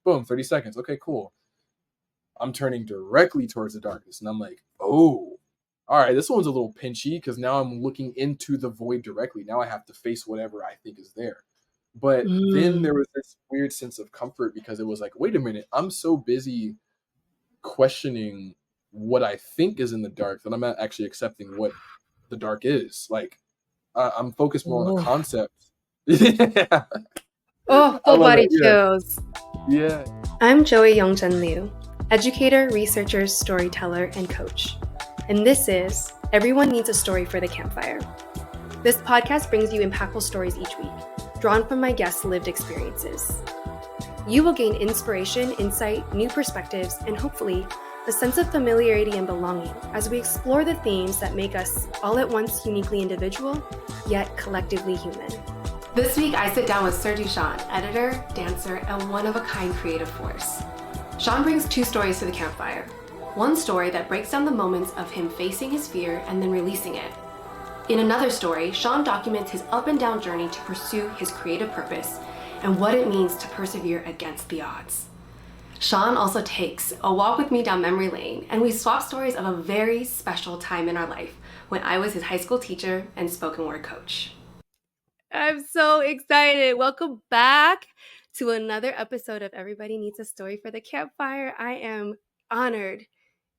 Boom, 30 seconds. Okay, cool. I'm turning directly towards the darkness, and I'm like, oh, all right, this one's a little pinchy because now I'm looking into the void directly. Now I have to face whatever I think is there. But then there was this weird sense of comfort because it was like, wait a minute, I'm so busy questioning what I think is in the dark that I'm not actually accepting what the dark is. Like, I'm focused more on the concept. Yeah. Oh, full body chills. Yeah. I'm Joey Youngjan Liu, educator, researcher, storyteller, and coach. And this is Everyone Needs a Story for the Campfire. This podcast brings you impactful stories each week, drawn from my guests' lived experiences. You will gain inspiration, insight, new perspectives, and hopefully a sense of familiarity and belonging as we explore the themes that make us all at once uniquely individual, yet collectively human. This week, I sit down with SirDushon, editor, dancer, and one-of-a-kind creative force. Shon brings two stories to the campfire. One story that breaks down the moments of him facing his fear and then releasing it. In another story, Shon documents his up and down journey to pursue his creative purpose and what it means to persevere against the odds. Shon also takes a walk with me down memory lane, and we swap stories of a very special time in our life when I was his high school teacher and spoken word coach. I'm so excited. Welcome back to another episode of Everybody Needs a Story for the Campfire. I am honored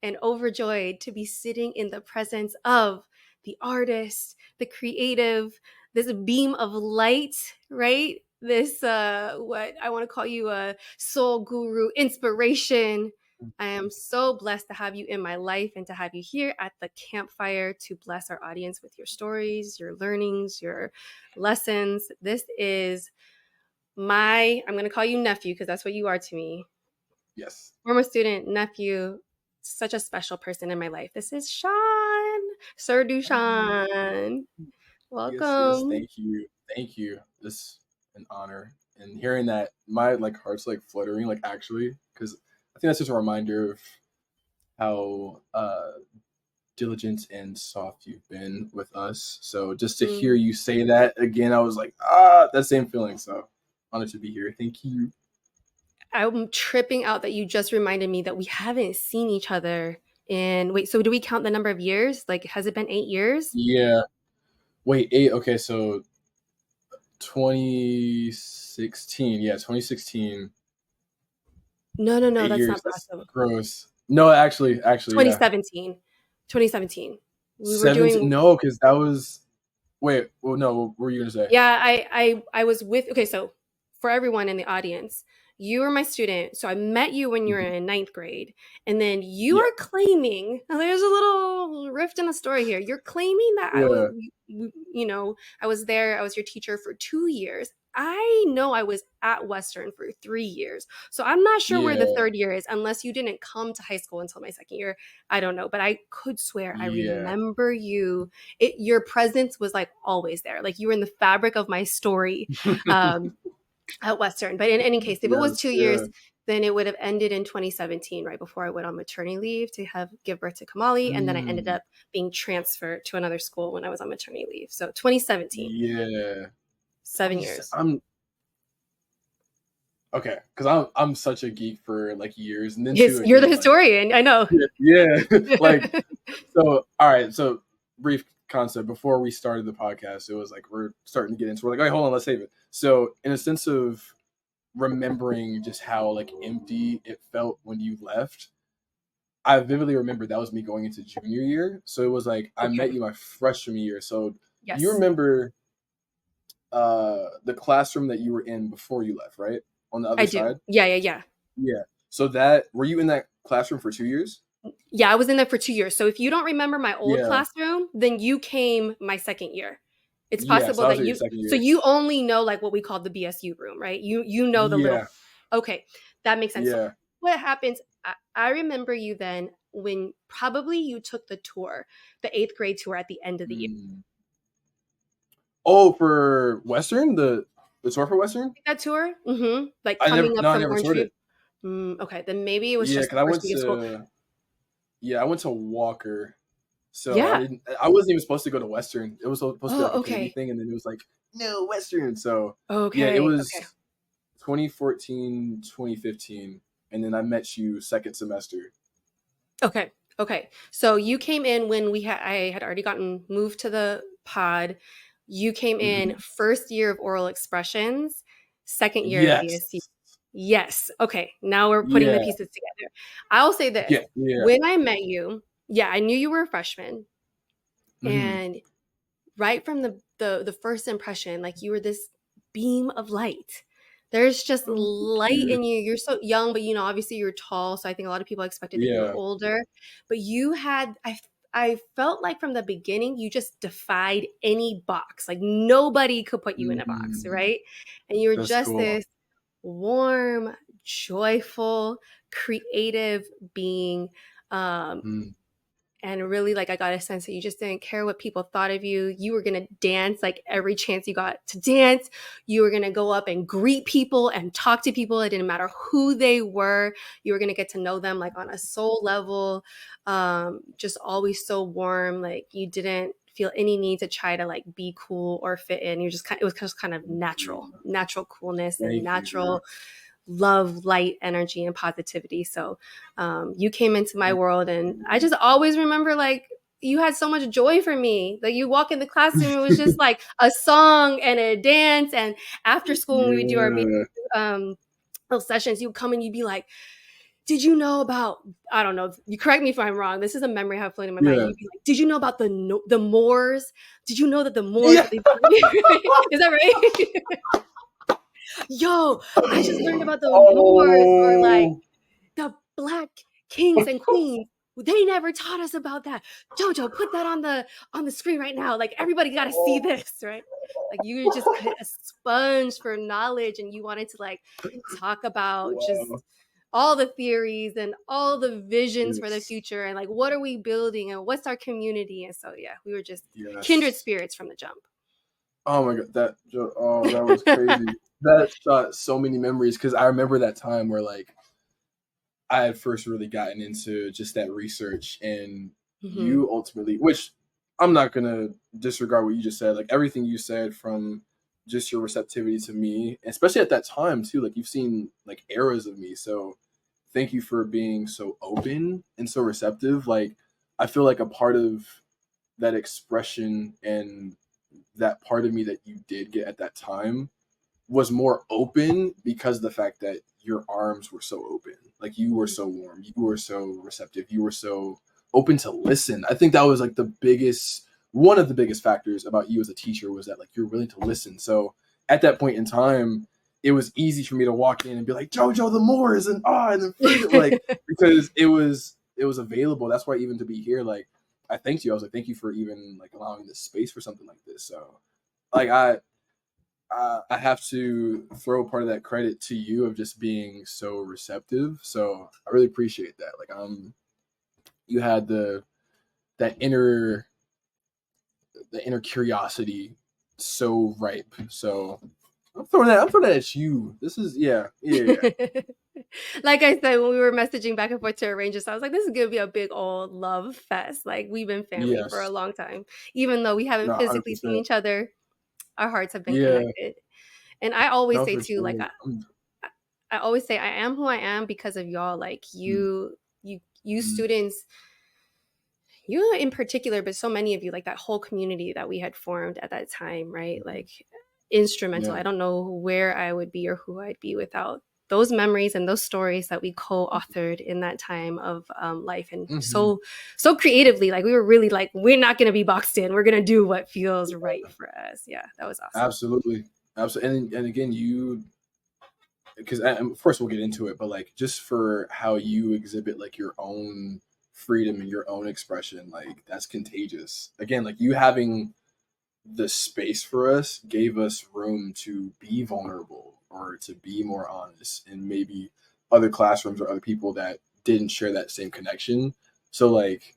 and overjoyed to be sitting in the presence of the artist, the creative, this beam of light, right? This, what I want to call you, a soul guru, inspiration. I am so blessed to have you in my life and to have you here at the campfire to bless our audience with your stories, your learnings, your lessons. This is I'm going to call you nephew because that's what you are to me. Yes. Former student, nephew, such a special person in my life. This is Shon, SirDushon. Welcome. Yes, thank you. This is an honor. And hearing that, my heart's fluttering, actually, because I think that's just a reminder of how diligent and soft you've been with us. So just to hear you say that again, I was like, that same feeling. So honored to be here. Thank you. I'm tripping out that you just reminded me that we haven't seen each other so do we count the number of years? Has it been 8 years? Yeah. Wait, 8. Okay, so 2016. Yeah, 2016. No, 8 that's years. not That's possible. gross. No, actually, 2017. Yeah. 2017. We were 17? doing... No, because that was... Wait, well, no, what were you going to say? Yeah, I was with... Okay, so for everyone in the audience, you were my student. So I met you when you were in 9th grade. And then you are claiming... Now there's a little rift in the story here. You're claiming that I was there. I was your teacher for 2 years. I know I was at Western for 3 years. So I'm not sure where the third year is, unless you didn't come to high school until my second year. I don't know, but I could swear I remember you. Your presence was always there. You were in the fabric of my story at Western. But in any case, if it was 2 years, then it would have ended in 2017, right before I went on maternity leave to give birth to Kamali. And then I ended up being transferred to another school when I was on maternity leave. So 2017. Yeah. 7 years. Okay, because I'm such a geek for years, and then you're the historian. I know. Yeah. So all right. So brief concept before we started the podcast, it was we're starting to get into. We're all right, hold on, let's save it. So in a sense of remembering just how empty it felt when you left, I vividly remember that was me going into junior year. So it was I met you my freshman year. So you remember the classroom that you were in before you left, right? On the other side? Yeah. So were you in that classroom for 2 years? Yeah, I was in there for 2 years. So if you don't remember my old classroom, then you came my second year. It's possible that you only know what we call the BSU room, right? You know the little... Okay, that makes sense. So what happens, I remember you then when probably you took the tour, the 8th grade tour at the end of the year. Oh, for Western? The tour for Western? That tour? Mm-hmm. Coming up from Orange View? Okay, then maybe it was just the first week of school. Yeah, I went to Walker. So I wasn't even supposed to go to Western. It was supposed to be a community thing, and then it was no, Western. So it was 2014, 2015, and then I met you second semester. Okay. Okay. So you came in when I had already gotten moved to the pod. You came in Mhm. first year of oral expressions, second year of Yes. VSC. Yes. Okay. Now we're putting the Yeah. pieces together. I'll say this. Yeah. Yeah. When I met you, yeah, I knew you were a freshman. Hmm. And right from the first impression, like you were this beam of light. There's just Oh, thank light you. in you. You're so young, but obviously you're tall, so I think a lot of people expected that you were Yeah. older. But you had I felt like from the beginning you just defied any box. Like nobody could put you in a box, Mm, right? And you were that's just cool. this warm, joyful, creative being. Um, Mm, and really, like, I got a sense that you just didn't care what people thought of you. You were going to dance like every chance you got to dance. You were going to go up and greet people and talk to people. It didn't matter who they were. You were going to get to know them like on a soul level. Just always so warm. Like you didn't feel any need to try to like be cool or fit in. It was just kind of natural coolness and thank you. natural love, light, energy, and positivity. So you came into my world, and I just always remember like you had so much joy for me. Like you walk in the classroom, it was just like a song and a dance. And after school, when we would do our Yeah. um, little sessions, you'd come and you'd be like, did you know about, I don't know, you correct me if I'm wrong. This is a memory I have floating in my mind. Yeah. You'd be like, did you know about the Moors? Did you know that the Moors, Yeah. that they, is that right? Yo, I just learned about the Moors, or like Oh. the Black kings and queens. They never taught us about that. Jojo, put that on the screen right now. Like everybody got to see this, right? Like you were just a sponge for knowledge, and you wanted to like talk about just Wow. all the theories and all the visions for the Yes. future, and like what are we building and what's our community. And so yeah, we were just kindred Yes. spirits from the jump. Oh my god, that was crazy. That shot so many memories because I remember that time where like I had first really gotten into just that research, and Mm-hmm. you ultimately, which I'm not gonna disregard what you just said, like everything you said from just your receptivity to me, especially at that time too. Like you've seen like eras of me, so thank you for being so open and so receptive. Like I feel like a part of that expression and that part of me that you did get at that time was more open because of the fact that your arms were so open. Like you were so warm, you were so receptive, you were so open to listen. I think that was like the biggest, one of the biggest factors about you as a teacher was that like you're willing to listen. So at that point in time, it was easy for me to walk in and be like Jojo the Moors and then freedom, like because it was available. That's why even to be here, like I thanked you. I was like, thank you for even like allowing this space for something like this. So like I have to throw part of that credit to you of just being so receptive. So I really appreciate that. Like you had that inner curiosity so ripe. So I'm throwing that at you. This is yeah. Like I said, when we were messaging back and forth to arrange this, I was like, this is gonna be a big old love fest. Like we've been family for a Yes. long time. Even though we haven't No, physically seen 100%. each other, our hearts have been Yeah. connected. And I always No, say for too, like sure. I always say I am who I am because of y'all. Like Mm, you mm, students, you in particular, but so many of you, like that whole community that we had formed at that time, right? Like instrumental. yeah. I don't know where I would be or who I'd be without those memories and those stories that we co-authored in that time of life. And Hmm. so creatively, like we were really like, we're not going to be boxed in, we're going to do what feels right for us. Yeah, that was awesome. Absolutely. Absolutely. And again, you because of course we'll get into it, but like just for how you exhibit like your own freedom and your own expression, like that's contagious. Again, like you having the space for us gave us room to be vulnerable or to be more honest, and maybe other classrooms or other people that didn't share that same connection. So like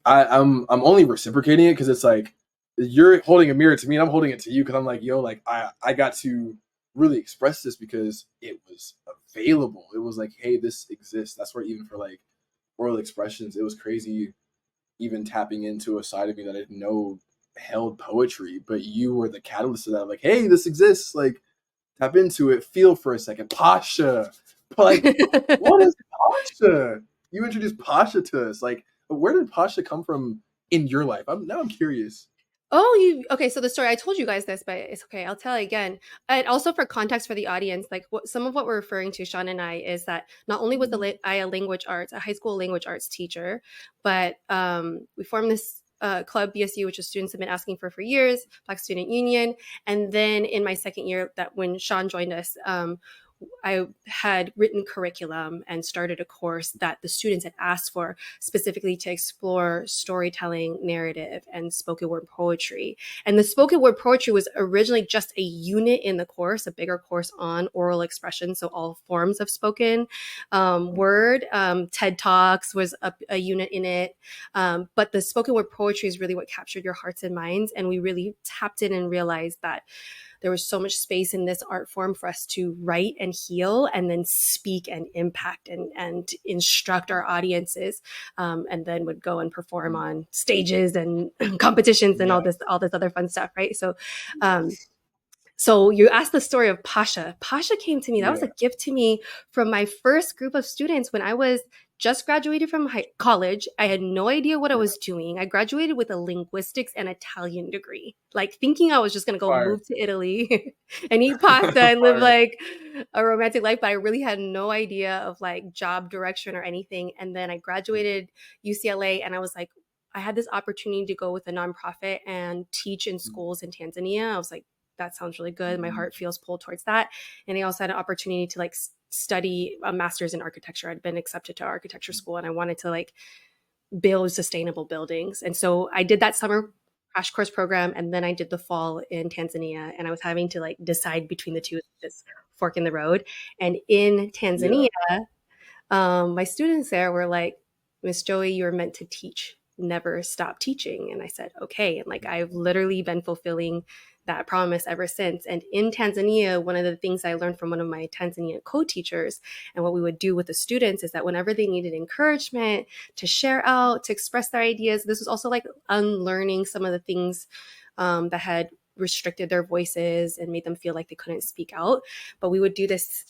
I'm only reciprocating it because it's like you're holding a mirror to me and I'm holding it to you because I'm like, yo, like I got to really express this because it was available. It was like, hey, this exists. That's where even for like oral expressions, it was crazy even tapping into a side of me that I didn't know held poetry, but you were the catalyst of that. Like, hey, this exists. Like, tap into it, feel for a second. Pasha. Like, what is Pasha? You introduced Pasha to us. Like, where did Pasha come from in your life? I'm curious. Oh, okay. So the story, I told you guys this, but it's okay. I'll tell it again. And also for context for the audience, like some of what we're referring to, Shon and I, is that not only was I a language arts, a high school language arts teacher, but we formed this club, BSU, which is students have been asking for years, Black Student Union. And then in my second year, that when Shon joined us, I had written curriculum and started a course that the students had asked for specifically to explore storytelling, narrative, and spoken word poetry. And the spoken word poetry was originally just a unit in the course, a bigger course on oral expression, so all forms of spoken word. TED Talks was a unit in it. But the spoken word poetry is really what captured your hearts and minds. And we really tapped in and realized that there was so much space in this art form for us to write and heal and then speak and impact and instruct our audiences, and then would go and perform on stages and competitions and all this other fun stuff, right? So you asked the story of Pasha. Pasha came to me. That was a gift to me from my first group of students when I was just graduated from college. I had no idea what I was doing. I graduated with a linguistics and Italian degree, like thinking I was just going to go move to Italy and eat pasta and live like a romantic life. But I really had no idea of like job direction or anything. And then I graduated UCLA and I was like, I had this opportunity to go with a nonprofit and teach in schools in Tanzania. I was like, that sounds really good. My heart feels pulled towards that. And I also had an opportunity to like study a master's in architecture. I'd been accepted to architecture school and I wanted to like build sustainable buildings. And so I did that summer crash course program. And then I did the fall in Tanzania and I was having to like decide between the two, this fork in the road. And in Tanzania, my students there were like, Miss Joey, you're meant to teach, never stop teaching. And I said, okay. And like, I've literally been fulfilling that promise ever since. And in Tanzania, one of the things I learned from one of my Tanzanian co-teachers and what we would do with the students is that whenever they needed encouragement to share out, to express their ideas, this was also like unlearning some of the things that had restricted their voices and made them feel like they couldn't speak out. But we would do this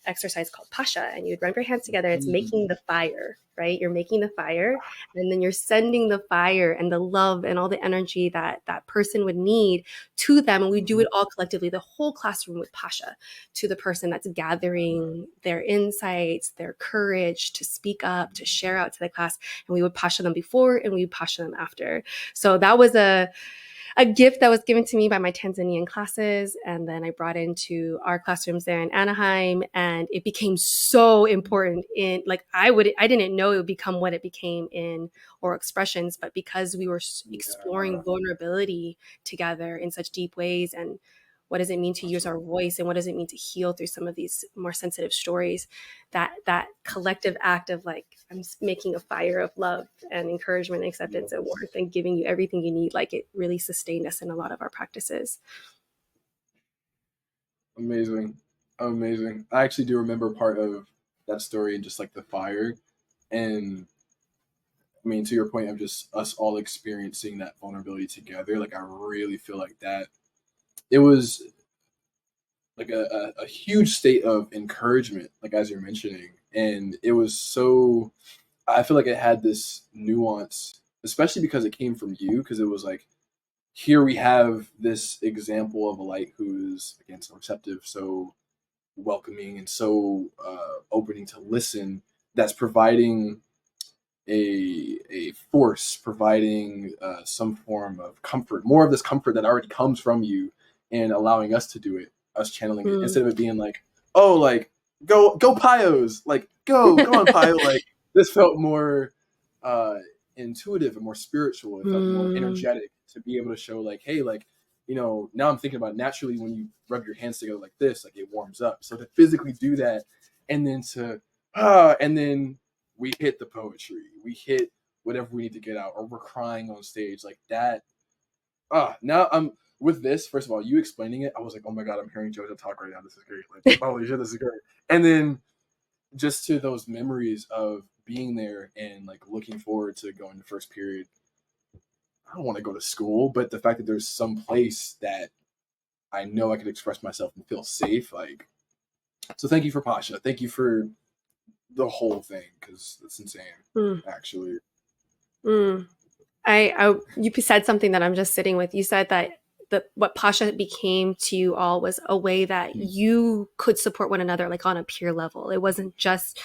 exercise called Pasha, and you'd rub your hands together. It's making the fire, right? You're making the fire, and then you're sending the fire and the love and all the energy that that person would need to them. And we do it all collectively, the whole classroom with Pasha, to the person that's gathering their insights, their courage to speak up, to share out to the class. And we would Pasha them before and we would Pasha them after. So that was a gift that was given to me by my Tanzanian classes. And then I brought into our classrooms there in Anaheim, and it became so important in like, I didn't know it would become what it became in oral expressions, but because we were exploring vulnerability together in such deep ways, and what does it mean to use our voice, and what does it mean to heal through some of these more sensitive stories, that collective act of like, I'm making a fire of love and encouragement and acceptance and worth and giving you everything you need, like it really sustained us in a lot of our practices. Amazing. I actually do remember part of that story and just like the fire. And I mean, to your point of just us all experiencing that vulnerability together, like I really feel like that it was like a huge state of encouragement, like as you're mentioning. And it was so, I feel like it had this nuance, especially because it came from you, because it was like, here we have this example of a light who's, again, so receptive, so welcoming, and so opening to listen, that's providing a force, providing some form of comfort, more of this comfort that already comes from you, and allowing us to do it, us channeling it, instead of it being like, oh, like go Pios, like go on Pio. Like this felt more intuitive and more spiritual. It felt more energetic to be able to show like, hey, like, you know, now I'm thinking about naturally when you rub your hands together like this, like it warms up. So to physically do that, and then to and then we hit the poetry, we hit whatever we need to get out, or we're crying on stage like that. Now I'm with this. First of all, you explaining it, I was like, oh my god, I'm hearing JoJo talk right now. This is great. Like, holy shit, this is great. And then just to those memories of being there and like looking forward to going to first period. I don't want to go to school, but the fact that there's some place that I know I could express myself and feel safe. Like, so thank you for Pasha. Thank you for the whole thing, because it's insane, Mm, actually. mm. You said something that I'm just sitting with. You said that what Pasha became to you all was a way that Mm. you could support one another, like on a peer level. It wasn't just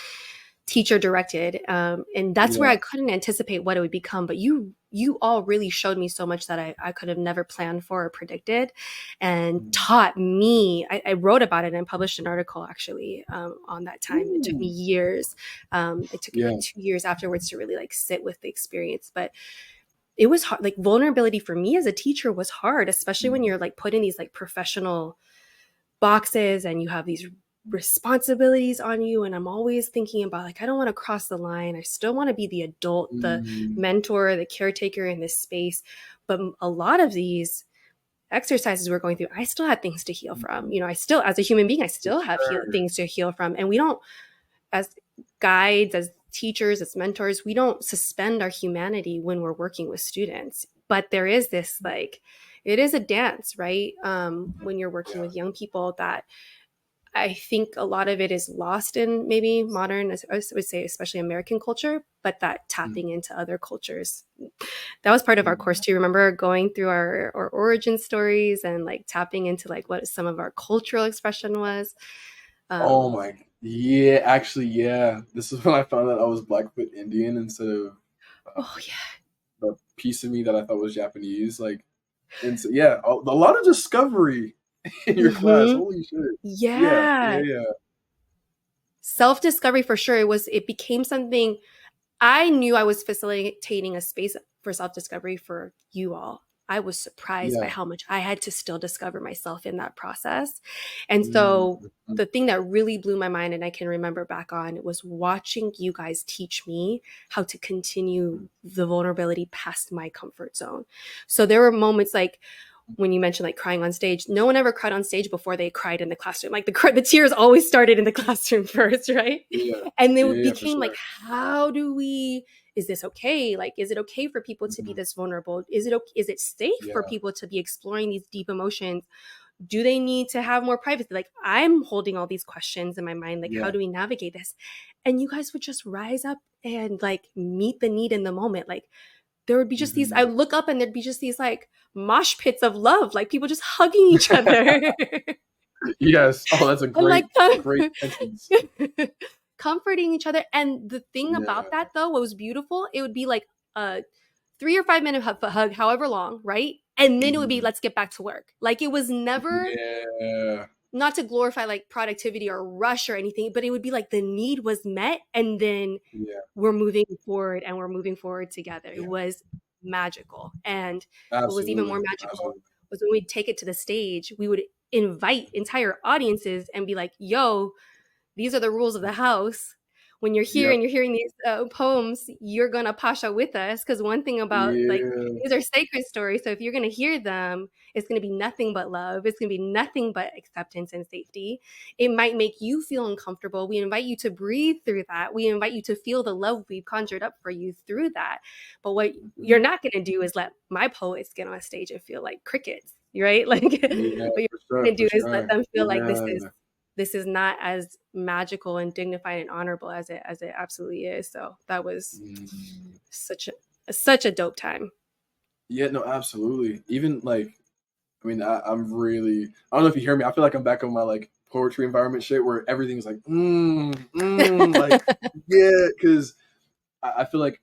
teacher directed, and that's where I Yeah. couldn't anticipate what it would become. But you all really showed me so much that I could have never planned for or predicted, and Mm. taught me. I wrote about it and published an article actually on that time. It took me Ooh. years. It took me Yeah. like 2 years afterwards to really like sit with the experience, but it was hard. Like vulnerability for me as a teacher was hard, especially when Mm. you're like put in these like professional boxes and you have these responsibilities on you. And I'm always thinking about like, I don't want to cross the line. I still want to be the adult, the Mm. mentor, the caretaker in this space. But a lot of these exercises we're going through, I still had things to heal from. Mm. You know, I still, as a human being, I For still have sure. things to heal from. And we don't, as guides, as teachers, as mentors, we don't suspend our humanity when we're working with students. But there is this like, it is a dance, right? When you're working Yeah. with young people, that I think a lot of it is lost in maybe modern, I would say, especially American culture, but that Mm. tapping into other cultures. That was part of our course Mm. too. Remember going through our origin stories and like tapping into like what some of our cultural expression was. Oh Um, my, yeah, actually, yeah. This is when I found out I was Blackfoot Indian instead of oh um, yeah. the piece of me that I thought was Japanese. Like, and so, yeah, a lot of discovery in your class. Mm-hmm. Holy shit. Yeah, yeah, Yeah. yeah. Self-discovery for sure. It became something. I knew I was facilitating a space for self-discovery for you all. I was surprised by Yeah. how much I had to still discover myself in that process. And Mm. so the thing that really blew my mind and I can remember back on was watching you guys teach me how to continue Mm. the vulnerability past my comfort zone. So there were moments like when you mentioned like crying on stage, no one ever cried on stage before they cried in the classroom. Like the tears always started in the classroom first, right? Yeah, And then yeah, it yeah, for became like, sure. how do we? Is this okay? Like, is it okay for people to be Mhm. this vulnerable? Is it safe for Yeah, people to be exploring these deep emotions? Do they need to have more privacy? Like, I'm holding all these questions in my mind. Like, how yeah, do we navigate this? And you guys would just rise up and like meet the need in the moment. Like, there would be just these, I mhm. would look up and there'd be just these like mosh pits of love, like people just hugging each other. Yes. Oh, that's a And like great sentence. comforting each other. And the thing about Yeah, that though, what was beautiful, it would be like a 3 or 5 minute hug, however long, right? And then it would be mhm. let's get back to work. Like it was never, Yeah, not to glorify like productivity or rush or anything, but it would be like the need was met and then yeah, we're moving forward and we're moving forward together. It yeah. was magical. And what was even more Absolutely, magical absolutely. was when we'd take it to the stage, we would invite entire audiences and be like, yo, these are the rules of the house. When you're here Yep. and you're hearing these poems, you're gonna pasha with us. Because one thing about like Yeah, these are sacred stories, so if you're gonna hear them, it's gonna be nothing but love. It's gonna be nothing but acceptance and safety. It might make you feel uncomfortable. We invite you to breathe through that. We invite you to feel the love we've conjured up for you through that. But what you're mhm. not gonna do is let my poets get on stage and feel like crickets, right? Like what Yeah, you're for sure, gonna for do is let sure. them feel like Yeah. this is not as magical and dignified and honorable as it absolutely is. So that was Mm. such a dope time. Yeah, no, absolutely. Even like, I mean, I'm really, I don't know if you hear me. I feel like I'm back on my like poetry environment shit where everything's like, like, yeah, because I feel like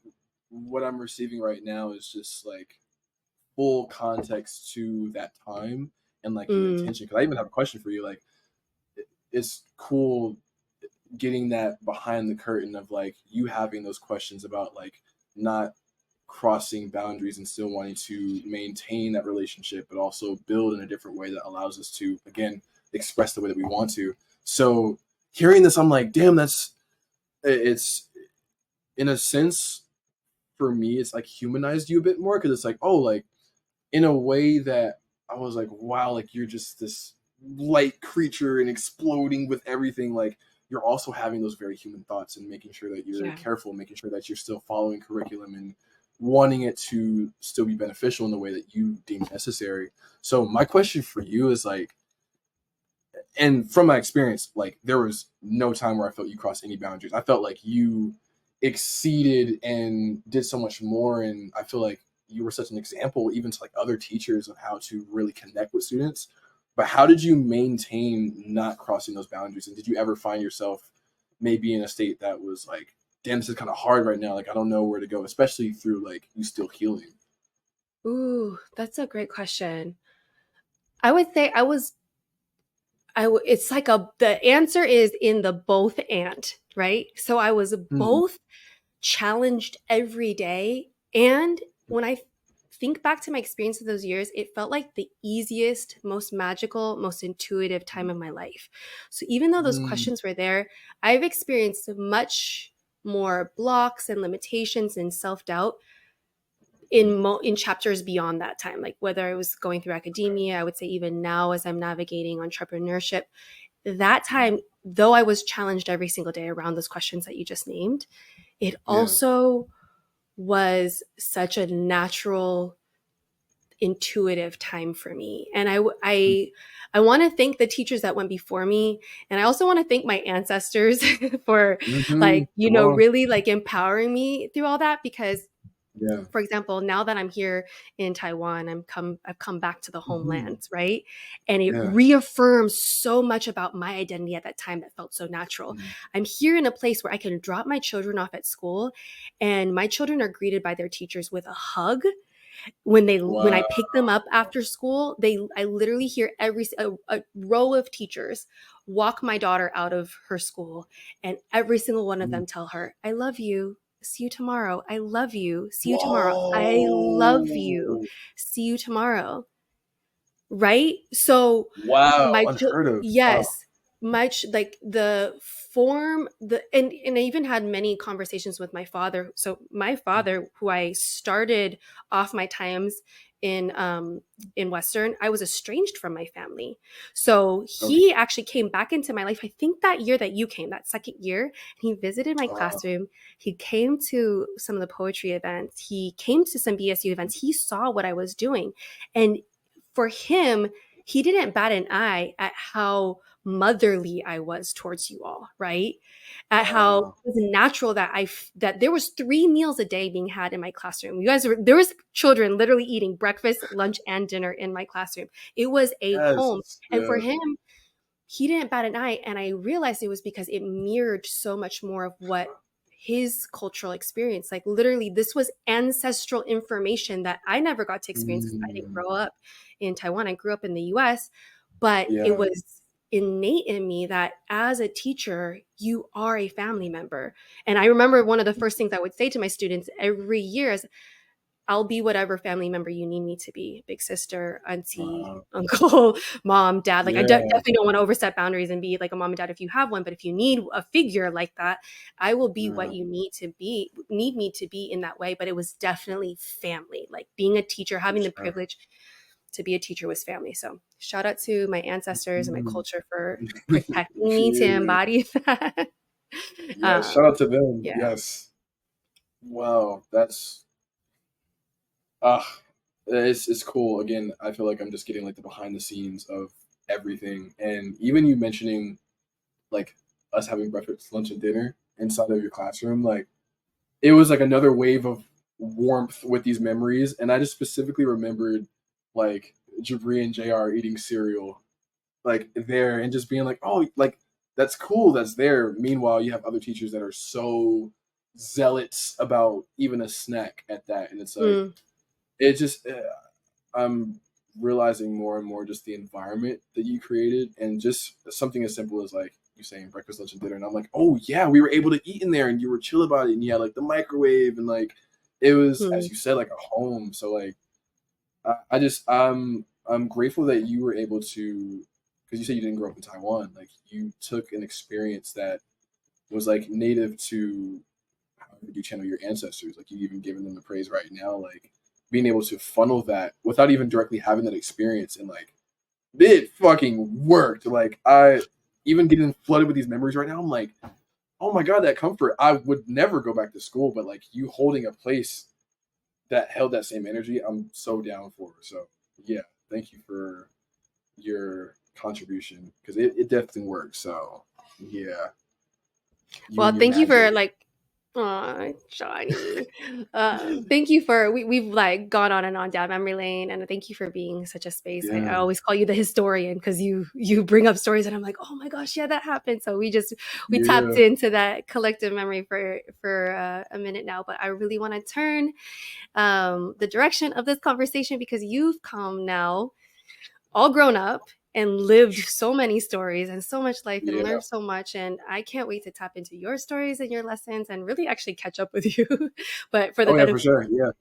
what I'm receiving right now is just like full context to that time and like the Mm, intention. Because I even have a question for you. Like, it's cool getting that behind the curtain of like you having those questions about like not crossing boundaries and still wanting to maintain that relationship, but also build in a different way that allows us to, again, express the way that we want to. So hearing this, I'm like, damn, it's in a sense for me, it's like humanized you a bit more because it's like, oh, like in a way that I was like, wow, like you're just this light creature and exploding with everything. Like you're also having those very human thoughts and making sure that you're yeah. careful, making sure that you're still following curriculum and wanting it to still be beneficial in the way that you deem necessary. So my question for you is like, and from my experience, like there was no time where I felt you crossed any boundaries. I felt like you exceeded and did so much more, and I feel like you were such an example even to like other teachers of how to really connect with students. But how did you maintain not crossing those boundaries? And did you ever find yourself maybe in a state that was like, damn, this is kind of hard right now, like I don't know where to go, especially through like you still healing? Ooh, that's a great question. I would say it's like the answer is in the both and, right? So I was Mm, both challenged every day. And when I think back to my experience of those years, it felt like the easiest, most magical, most intuitive time of my life. So even though those mm, questions were there, I've experienced much more blocks and limitations and self-doubt in chapters beyond that time, like whether I was going through academia, I would say even now as I'm navigating entrepreneurship, that time, though I was challenged every single day around those questions that you just named, it yeah. also was such a natural, intuitive time for me. And I want to thank the teachers that went before me, and I also want to thank my ancestors for Mm-hmm. like, Come on. really like empowering me through all that. Because Yeah. for example, now that I'm here in Taiwan, I've come back to the Mm-hmm. homeland, right? And it Yeah. reaffirms so much about my identity at that time that felt so natural. Mm. I'm here in a place where I can drop my children off at school, and my children are greeted by their teachers with a hug. When I Wow. pick them up after school, I literally hear a row of teachers walk my daughter out of her school, and every single one of Mm. them tell her, "I love you. See you tomorrow. I love you. See you tomorrow. I love you. Whoa. See you tomorrow." Right? So Wow. Unheard of. Wow. yes, like the form, and I even had many conversations with my father. So my father, who I started off my times in Western, I was estranged from my family. So Okay. he actually came back into my life, I think that year that you came, that second year. He visited my Wow. classroom. He came to some of the poetry events. He came to some BSU events. He saw what I was doing. And for him, he didn't bat an eye at how motherly I was towards you all, right? At how it Wow. was natural that that there was 3 meals a day being had in my classroom. There was children literally eating breakfast, lunch, and dinner in my classroom. It was a home. Yes. And for Yeah. him, he didn't bat an eye. And I realized it was because it mirrored so much more of what his cultural experience, like literally this was ancestral information that I never got to experience because I didn't Mm. grow up in Taiwan. I grew up in the US, but it Yeah. was innate in me that as a teacher, you are a family member. And I remember one of the first things I would say to my students every year is, "I'll be whatever family member you need me to be, big sister, auntie, Wow. uncle, mom, dad." Like I Yeah. definitely don't want to overstep boundaries and be like a mom and dad if you have one, but if you need a figure like that, I will be what Yeah. you need me to be in that way. But it was definitely family. Like being a teacher, For having the sure. privilege to be a teacher was family. So shout out to my ancestors and my Mm. culture for protecting me to Yeah. embody that. Yeah. Shout out to them. Yeah. Yes. Wow. That's ah. It's cool. Again, I feel like I'm just getting like the behind the scenes of everything, and even you mentioning like us having breakfast, lunch, and dinner inside of your classroom, like it was like another wave of warmth with these memories. And I just specifically remembered like Jabri and JR eating cereal like there and just being like, oh, like that's cool, that's there. Meanwhile, you have other teachers that are so zealots about even a snack at that. And it's like, Mm, it just, I'm realizing more and more just the environment that you created and just something as simple as like you saying breakfast, lunch, and dinner. And I'm like, oh yeah, we were able to eat in there and you were chill about it. And you had like the microwave and like it was, as mm, you said, like a home. So like I just I'm grateful that you were able to because you said you didn't grow up in Taiwan. Like you took an experience that was like native to how you channel your ancestors. Like you even giving them the praise right now. Like being able to funnel that without even directly having that experience and like it fucking worked. Like I even getting flooded with these memories right now. I'm like, oh my god, that comfort. I would never go back to school, but like you holding a place that held that same energy, I'm so down for. So yeah, thank you for your contribution because it definitely works. So yeah, you Well, and your thank you for magic. like, aw, Johnny. Thank you for we've like gone on and on down memory lane, and thank you for being such a space. I Yeah, always call you the historian because you bring up stories, and I'm like, oh my gosh, yeah, that happened. So we tapped yeah. into that collective memory for a minute now, but I really want to turn the direction of this conversation because you've come now all grown up and lived so many stories and so much life and Yeah. learned so much. And I can't wait to tap into your stories and your lessons and really actually catch up with you. But for the Oh yeah, for benefit sure. Yeah,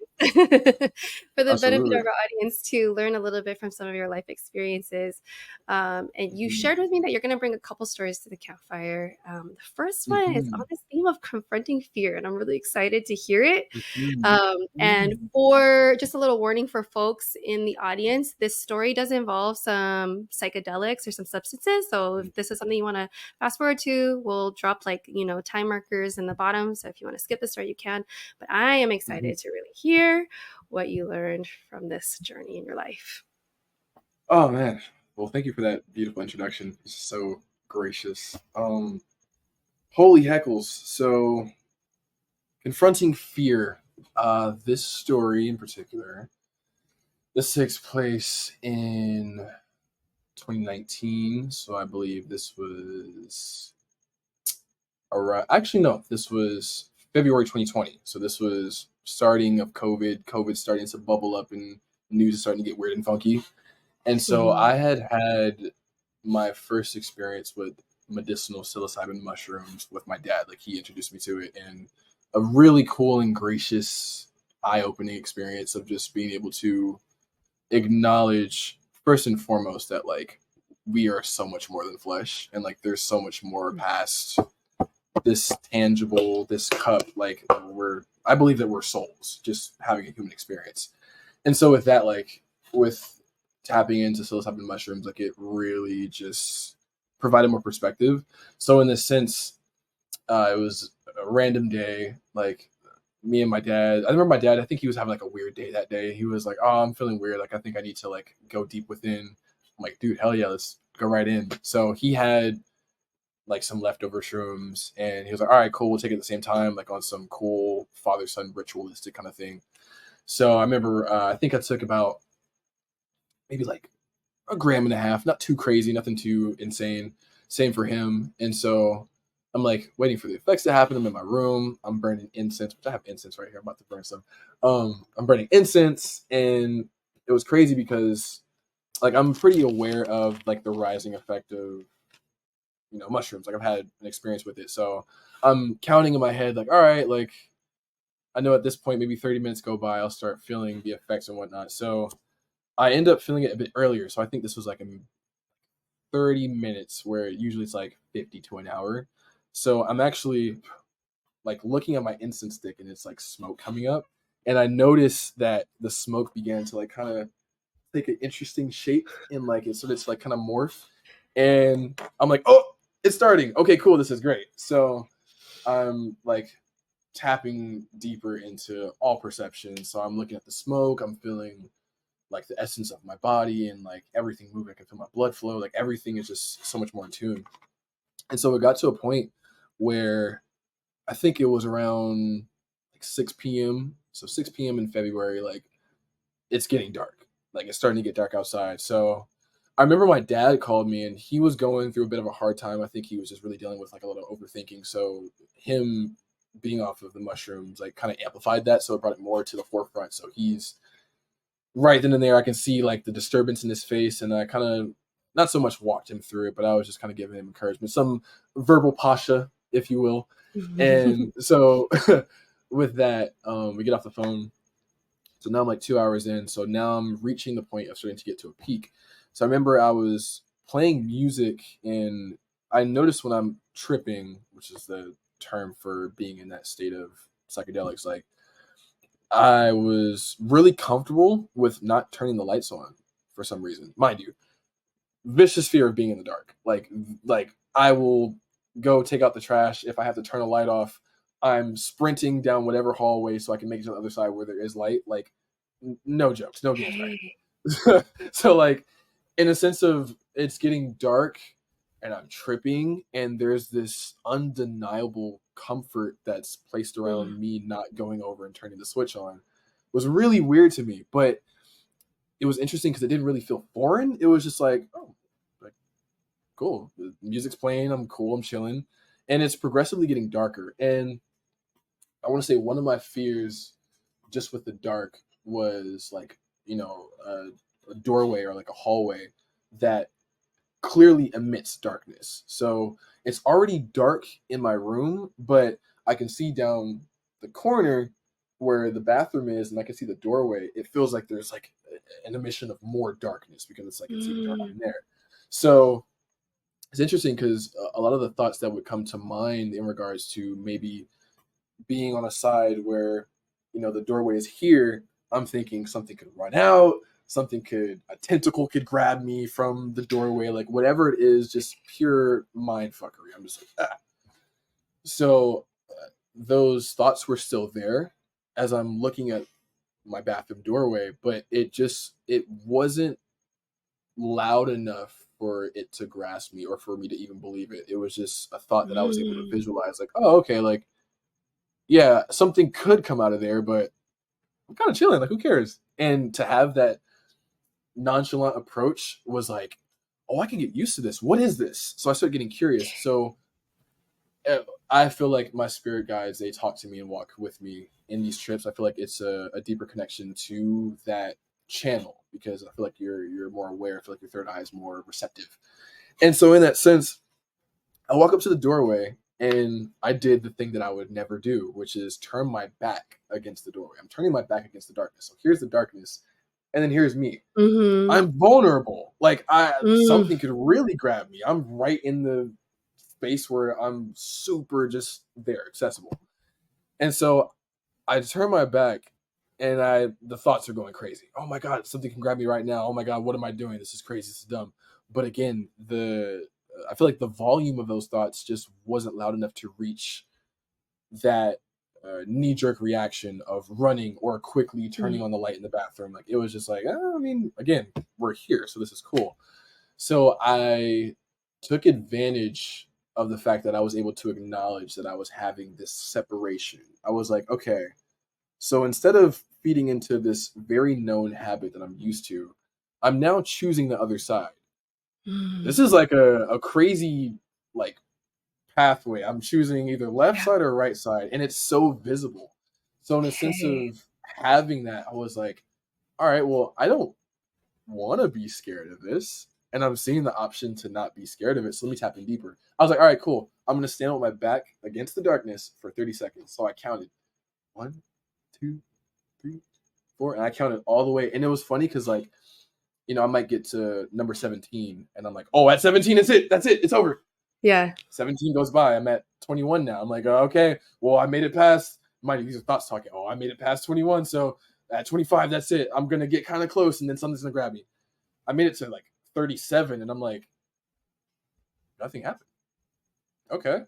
for the benefit of absolutely. our audience to learn a little bit from some of your life experiences. And you Hmm. shared with me that you're going to bring a couple stories to the campfire. The first one is on Hmm. this theme of confronting fear, and I'm really excited to hear it. Hmm. And for just a little warning for folks in the audience, this story does involve some psychedelics or some substances. So if this is something you want to fast forward to, we'll drop like, time markers in the bottom. So if you want to skip the story, you can. But I am Hmm. excited to really hear what you learned from this journey in your life. Oh man. Well, thank you for that beautiful introduction. It's so gracious. Holy heckles. So confronting fear. This story in particular, this takes place in 2019. So I believe this was around. Actually, no, this was February 2020. So this was starting of COVID. COVID starting to bubble up and news is starting to get weird and funky. And so Mhm. I had my first experience with medicinal psilocybin mushrooms with my dad. Like he introduced me to it, and a really cool and gracious, eye-opening experience of just being able to acknowledge first and foremost that like we are so much more than flesh, and like there's so much more past this tangible, this cup. Like I believe that we're souls, just having a human experience. And so with that, like with tapping into psilocybin mushrooms, like it really just provided more perspective. So in this sense, it was a random day. Like me and my dad. I remember my dad. I think he was having like a weird day that day. He was like, "Oh, I'm feeling weird. Like I think I need to like go deep within." I'm like, "Dude, hell yeah, let's go right in." So he had like some leftover shrooms, and he was like, "All right, cool. We'll take it at the same time, like on some cool father son ritualistic kind of thing." So I remember, I think I took about maybe like a gram and a half, not too crazy, nothing too insane. Same for him. And so I'm like waiting for the effects to happen. I'm in my room. I'm burning incense, which I have incense right here. I'm about to burn some. I'm burning incense, and it was crazy because like I'm pretty aware of like the rising effect of mushrooms. Like I've had an experience with it, so I'm counting in my head like, all right, like I know at this point maybe 30 minutes go by, I'll start feeling the effects and whatnot. So I end up feeling it a bit earlier. So I think this was like in 30 minutes, where usually it's like 50 to an hour. So I'm actually like looking at my incense stick and it's like smoke coming up. And I noticed that the smoke began to like kind of take an interesting shape and like it started to like kind of morph. And I'm like, oh, it's starting. Okay, cool. This is great. So I'm like tapping deeper into all perception. So I'm looking at the smoke. I'm feeling like the essence of my body and like everything moving. I can feel my blood flow. Like everything is just so much more in tune. And so it got to a point where I think it was around like 6 p.m. So 6 p.m. in February, like it's getting dark. Like it's starting to get dark outside. So I remember my dad called me and he was going through a bit of a hard time. I think he was just really dealing with like a lot of overthinking. So him being off of the mushrooms like kind of amplified that. So it brought it more to the forefront. So he's right then and there. I can see like the disturbance in his face, and I kind of not so much walked him through it, but I was just kind of giving him encouragement, some verbal pasha, if you will. And so with that, we get off the phone. So now I'm like 2 hours in. So now I'm reaching the point of starting to get to a peak. So I remember I was playing music, and I noticed when I'm tripping, which is the term for being in that state of psychedelics, like I was really comfortable with not turning the lights on for some reason. Mind you, vicious fear of being in the dark. Like I will go take out the trash if I have to turn a light off. I'm sprinting down whatever hallway so I can make it to the other side where there is light. Like, no jokes, no games right Okay. now. So like, in a sense of it's getting dark and I'm tripping, and there's this undeniable comfort that's placed Mm. around me not going over and turning the switch on. It was really weird to me, but it was interesting because it didn't really feel foreign. It was just like, oh, like cool. The music's playing. I'm cool. I'm chilling, and it's progressively getting darker. And I want to say one of my fears, just with the dark, was like a doorway or like a hallway that clearly emits darkness. So it's already dark in my room, but I can see down the corner where the bathroom is, and I can see the doorway. It feels like there's like an emission of more darkness because it's like it's even darker Mm. in there. So it's interesting because a lot of the thoughts that would come to mind in regards to maybe being on a side where the doorway is here, I'm thinking something could run out, a tentacle could grab me from the doorway, like whatever it is, just pure mind fuckery. I'm just like, ah. So those thoughts were still there as I'm looking at my bathroom doorway, but it wasn't loud enough for it to grasp me or for me to even believe it. It was just a thought that I was able to Mm. visualize, like, oh, okay, like, yeah, something could come out of there, but I'm kind of chilling. Like, who cares? And to have that nonchalant approach was like, oh, I can get used to this. What is this? So I started getting curious. So I feel like my spirit guides, they talk to me and walk with me in these trips. I feel like it's a deeper connection to that channel because I feel like you're more aware. I feel like your third eye is more receptive. And so in that sense, I walk up to the doorway and I did the thing that I would never do, which is turn my back against the doorway. I'm turning my back against the darkness. So here's the darkness, and then here's me. Mhm. I'm vulnerable. Like Mm. something could really grab me. I'm right in the space where I'm super just there, accessible. And so I turn my back and the thoughts are going crazy. Oh my God, something can grab me right now. Oh my God, what am I doing? This is crazy. This is dumb. But again, I feel like the volume of those thoughts just wasn't loud enough to reach that knee jerk reaction of running or quickly Mm. turning on the light in the bathroom. Like it was just like, I mean, again, we're here, so this is cool. So I took advantage of the fact that I was able to acknowledge that I was having this separation. I was like, okay, so instead of feeding into this very known habit that I'm used to, I'm now choosing the other side. This Mm. is like a crazy like pathway. I'm choosing either left Yeah. side or right side, and it's so visible. So in a sense Okay. of having that, I was like, all right, well, I don't want to be scared of this. And I'm seeing the option to not be scared of it. So let me tap in deeper. I was like, all right, cool. I'm going to stand with my back against the darkness for 30 seconds. So I counted 1, 2, 3, 4. And I counted all the way. And it was funny because, like, I might get to number 17 and I'm like, oh, at 17, it's it. That's it. It's over. Yeah. 17 goes by. I'm at 21 now. I'm like, okay, well, I made it past. Mind you, these are thoughts talking. Oh, I made it past 21. So at 25, that's it. I'm going to get kind of close and then something's going to grab me. I made it to like 37 and I'm like, nothing happened. Okay.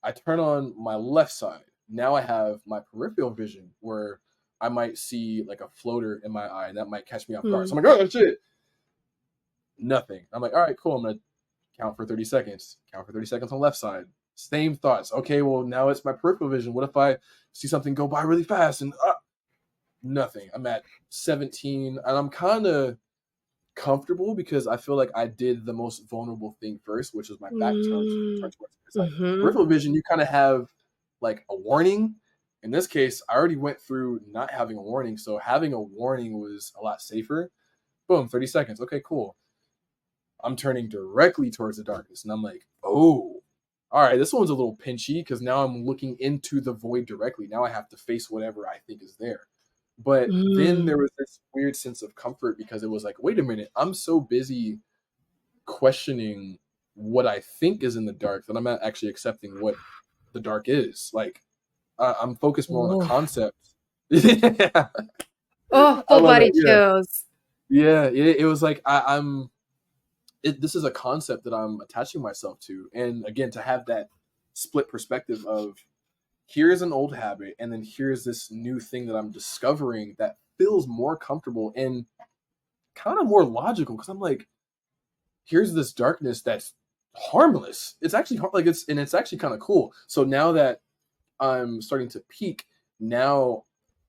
I turn on my left side. Now I have my peripheral vision where I might see like a floater in my eye and that might catch me off guard. So Mm. I'm like, oh shit. Nothing. I'm like, all right, cool. I'm going to count for 30 seconds. Count for 30 seconds on the left side. Same thoughts. Okay, well, now it's my peripheral vision. What if I see something go by really fast and nothing? I'm at 17 and I'm kind of comfortable because I feel like I did the most vulnerable thing first, which was my back Mm. turned towards the side. Mhm. Peripheral vision, you kind of have like a warning. In this case, I already went through not having a warning, so having a warning was a lot safer. Boom, 30 seconds. Okay, cool. I'm turning directly towards the darkness, and I'm like, oh, all right, this one's a little pinchy because now I'm looking into the void directly. Now I have to face whatever I think is there. But then Mm. there was this weird sense of comfort because it was like, wait a minute, I'm so busy questioning what I think is in the dark that I'm not actually accepting what the dark is. Like I'm focused more on the Oh. concept. Yeah, Oh, I full love body it. Yeah, chills. yeah. It was like I'm. This is a concept that I'm attaching myself to, and again, to have that split perspective of here's an old habit, and then here's this new thing that I'm discovering that feels more comfortable and kind of more logical, because I'm like, here's this darkness that's harmless. It's actually like it's actually kind of cool. So now that I'm starting to peak, now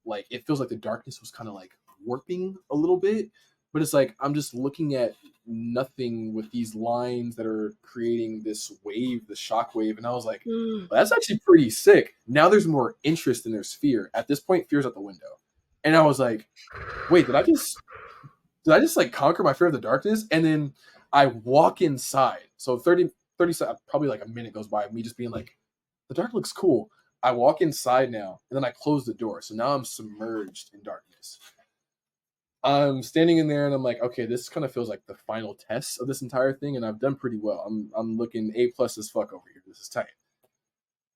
like it feels like the darkness was kind of like warping a little bit, but it's like I'm just looking at nothing with these lines that are creating this wave, the shock wave, and I was like, Mm. well, that's actually pretty sick. Now there's more interest and there's fear. At this point, fear's out the window, and I was like, wait, did I just like conquer my fear of the darkness? And then I walk inside. So 30 probably like a minute goes by of me just being like, the dark looks cool. I walk inside now, and then I close the door. So now I'm submerged in darkness. I'm standing in there, and I'm like, okay, this kind of feels like the final test of this entire thing, and I've done pretty well. I'm looking A plus as fuck over here. This is tight.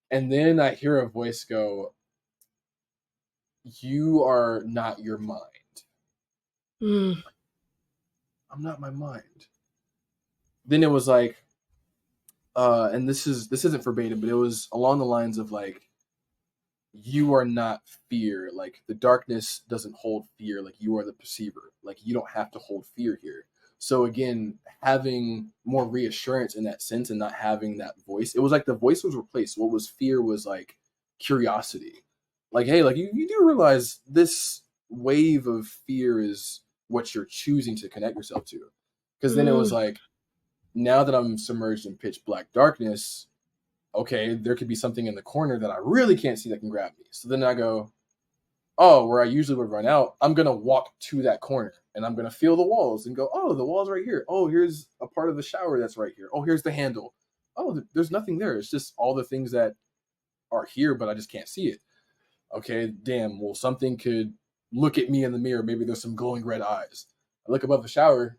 And then I hear a voice go, "You are not your mind." Mm. I'm not my mind. Then it was like, and this isn't verbatim, but it was along the lines of like, you are not fear. Like the darkness doesn't hold fear. Like you are the perceiver. Like you don't have to hold fear here. So again, having more reassurance in that sense and not having that voice, it was like the voice was replaced. What was fear was like curiosity. Like, hey, like you do realize this wave of fear is what you're choosing to connect yourself to. Because then it was Mm. like, now that I'm submerged in pitch black darkness, okay, there could be something in the corner that I really can't see that can grab me. So then I go, oh, where I usually would run out, I'm going to walk to that corner and I'm going to feel the walls and go, oh, the wall's right here. Oh, here's a part of the shower that's right here. Oh, here's the handle. Oh, there's nothing there. It's just all the things that are here, but I just can't see it. Okay, damn. Well, something could look at me in the mirror. Maybe there's some glowing red eyes. I look above the shower.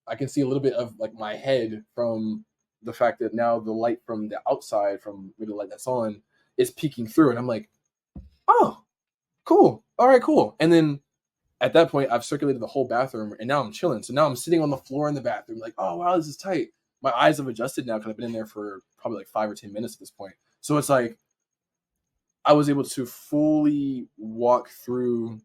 I can see a little bit of like my head from the fact that now the light from the outside, from maybe the light that's on, is peeking through. And I'm like, oh, cool. All right, cool. And then at that point, I've circulated the whole bathroom and now I'm chilling. So now I'm sitting on the floor in the bathroom, like, oh, wow, this is tight. My eyes have adjusted now because I've been in there for probably like 5 or 10 minutes at this point. So it's like I was able to fully walk through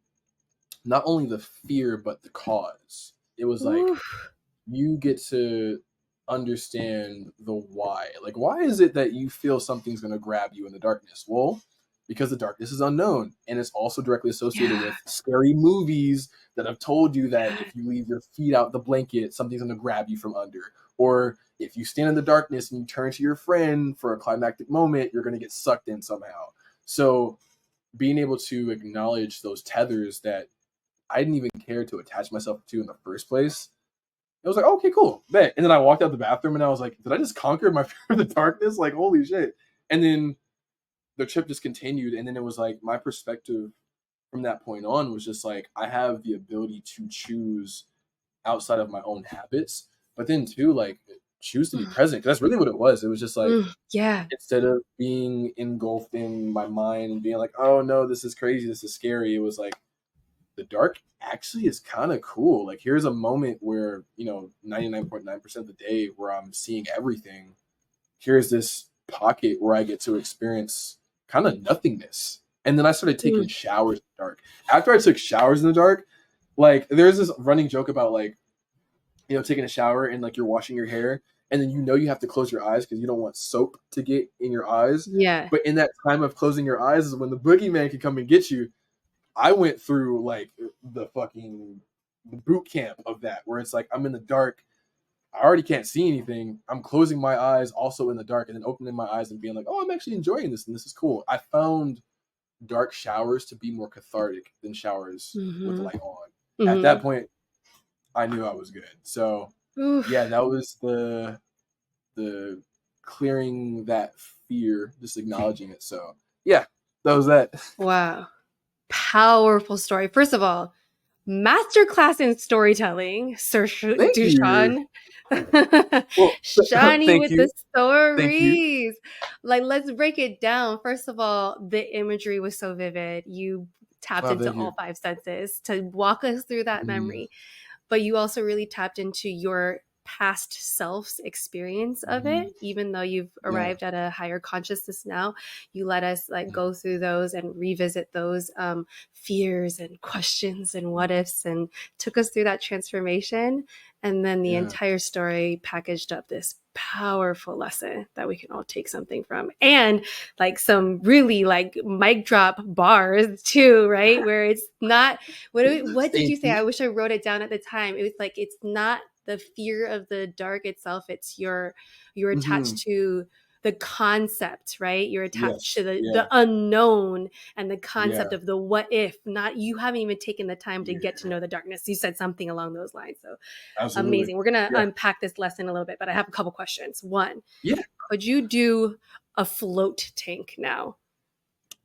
not only the fear, but the cause. It was like, Oof. you get to understand the why. Like, why is it that you feel something's going to grab you in the darkness? Well, because the darkness is unknown, and it's also directly associated Yeah. with scary movies that have told you that if you leave your feet out the blanket, something's going to grab you from under. Or if you stand in the darkness and you turn to your friend for a climactic moment, you're going to get sucked in somehow. So, being able to acknowledge those tethers that I didn't even care to attach myself to in the first place, it was like, okay, cool, bet. And then I walked out the bathroom and I was like, did I just conquer my fear of the darkness? Like, holy shit. And then the trip just continued. And then it was like, my perspective from that point on was just like, I have the ability to choose outside of my own habits, but then too, like, choose to be present. 'Cause that's really what it was. It was just like, Mm. Yeah. instead of being engulfed in my mind and being like, oh no, this is crazy, this is scary, it was like, the dark actually is kind of cool. Like here's a moment where, 99.9% of the day where I'm seeing everything. Here's this pocket where I get to experience kind of nothingness. And then I started taking Mm. showers in the dark. After I took showers in the dark, like there's this running joke about like, taking a shower and like you're washing your hair and then you have to close your eyes because you don't want soap to get in your eyes. Yeah. But in that time of closing your eyes is when the boogeyman can come and get you. I went through like the boot camp of that, where it's like I'm in the dark, I already can't see anything. I'm closing my eyes also in the dark, and then opening my eyes and being like, "Oh, I'm actually enjoying this, and this is cool." I found dark showers to be more cathartic than showers with the Mm-hmm. light on. At Mm-hmm. that point, I knew I was good. So yeah, Oof. that was the clearing that fear, just acknowledging it. So yeah, that was that. Wow. Powerful story. First of all, masterclass in storytelling, Sir Thank you. Dushon. Well, Shiny thank with the you. Thank you. stories. Like, let's break it down. First of all, the imagery was so vivid. You tapped Oh, into thank all you. five senses to walk us through that Mm, memory. But you also really tapped into your past self's experience of Mhm. it, even though you've Yeah. arrived at a higher consciousness now. You let us like Mhm. go through those and revisit those fears and questions and what ifs, and took us through that transformation. And then the Yeah. entire story packaged up this powerful lesson that we can all take something from, and like some really like mic drop bars too, right? Where it's not, what did Staying you say? I deep. wish I wrote it down at the time. It was like, it's not the fear of the dark itself, it's you're attached Mhm. to the concept, right? You're attached to Yes. the Yeah. unknown, and the concept Yeah. of the what if, not you haven't even taken the time to get to Yeah. know the darkness. You said something along those lines. So Absolutely. amazing. We're gonna Yeah. unpack this lesson a little bit, but I have a couple questions. One, Yeah. could you do a float tank now?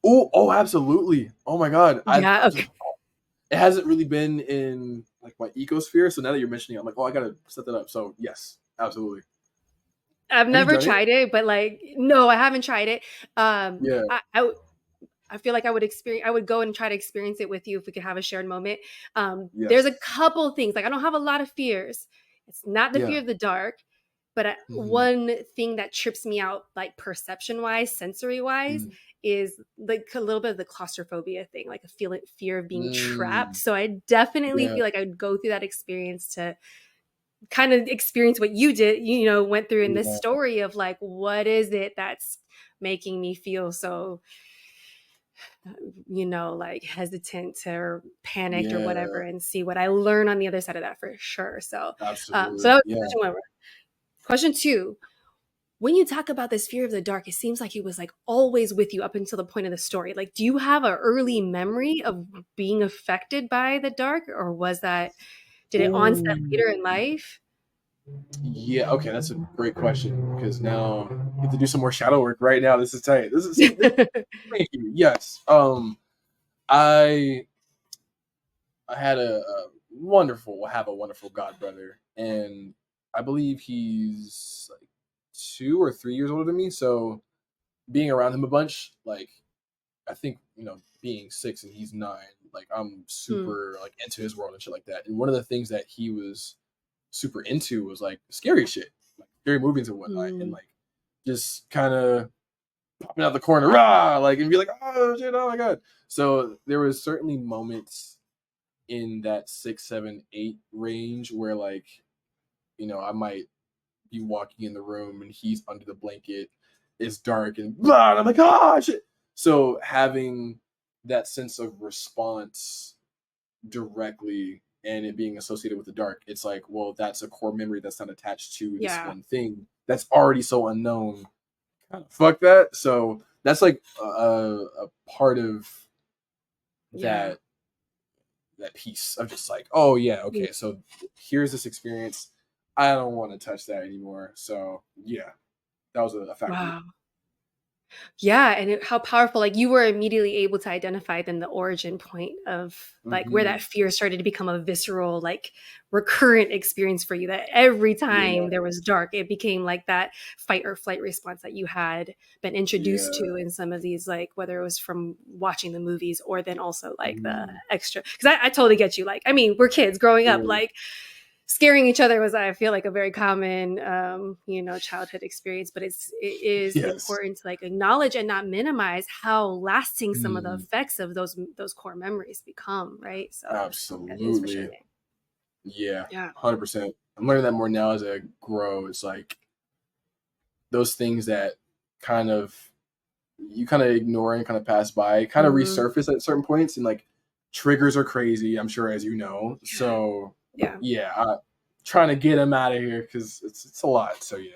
Oh, absolutely. Oh my God. Yeah. I've Okay. just it hasn't really been in like my ecosphere. So now that you're mentioning it, I'm like, oh, I gotta set that up. So yes, absolutely. I've Have you never done it? tried it, but like, no, I haven't tried it. Um, Yeah. I, I, I feel like I would experience. I would go and try to experience it with you if we could have a shared moment. There's a Yes. couple things. Like, I don't have a lot of fears. It's not the Yeah. fear of the dark, but Hmm. one thing that trips me out, like perception wise, sensory wise, Mm. is like a little bit of the claustrophobia thing, like a fear of being trapped. Mm. So I definitely Yeah. feel like I would go through that experience to kind of experience what you did, went through in this Yeah. story of like, what is it that's making me feel so, like hesitant or panicked or whatever, Yeah. and see what I learn on the other side of that for sure. So Absolutely. that was Yeah. question one. Question two, when you talk about this fear of the dark, it seems like it was like always with you up until the point of the story. Like, do you have an early memory of being affected by the dark, or did it onset Ooh. later in life? Yeah. Okay. That's a great question because now you have to do some more shadow work right now. This is tight. This is see. Thank you. Yes. I I had have a wonderful god brother, and I believe he's like 2 or 3 years older than me. So being around him a bunch, like I think being 6 and he's 9, like I'm Hmm. super like into his world and shit like that. And one of the things that he was super into was like scary shit, like scary movies and whatnot, and Hmm. like just kind of popping out the corner, rah, like and be like, oh shit, oh my god. So there was certainly moments in that 6, 7, 8 range where like I might be walking in the room and he's under the blanket, it's dark and blah, and I'm like, ah, shit. So having that sense of response directly and it being associated with the dark, it's like, well, that's a core memory that's not attached to this Yeah. one thing that's already so unknown. Kind of fuck that. So that's like a part of Yeah. that piece of just like, oh yeah, Mm. okay, so here's this experience. I don't want to touch that anymore. So yeah, that was a factor. Wow. Yeah, and how powerful, like, you were immediately able to identify then the origin point of, like, where Hmm. that fear started to become a visceral, like, recurrent experience for you, that every Yeah, time there was dark, it became like that fight or flight response that you had been introduced yeah, to in some of these, like, whether it was from watching the movies or then also, like, the mm, extra, because I totally get you, like, I mean, we're kids growing up, yeah, like, scaring each other was, I feel like, a very common childhood experience, but it is yes, important to like acknowledge and not minimize how lasting some of the mm, effects of those core memories become, right? So that is absolutely, frustrating. yeah, Yeah. 100%. I'm learning that more now as I grow. It's like those things that kind of you kind of ignore and kind of pass by, kind of Mhm. resurface at certain points, and like triggers are crazy. I'm sure, as you know. So Yeah. yeah, trying to get him out of here because it's a lot. So yeah,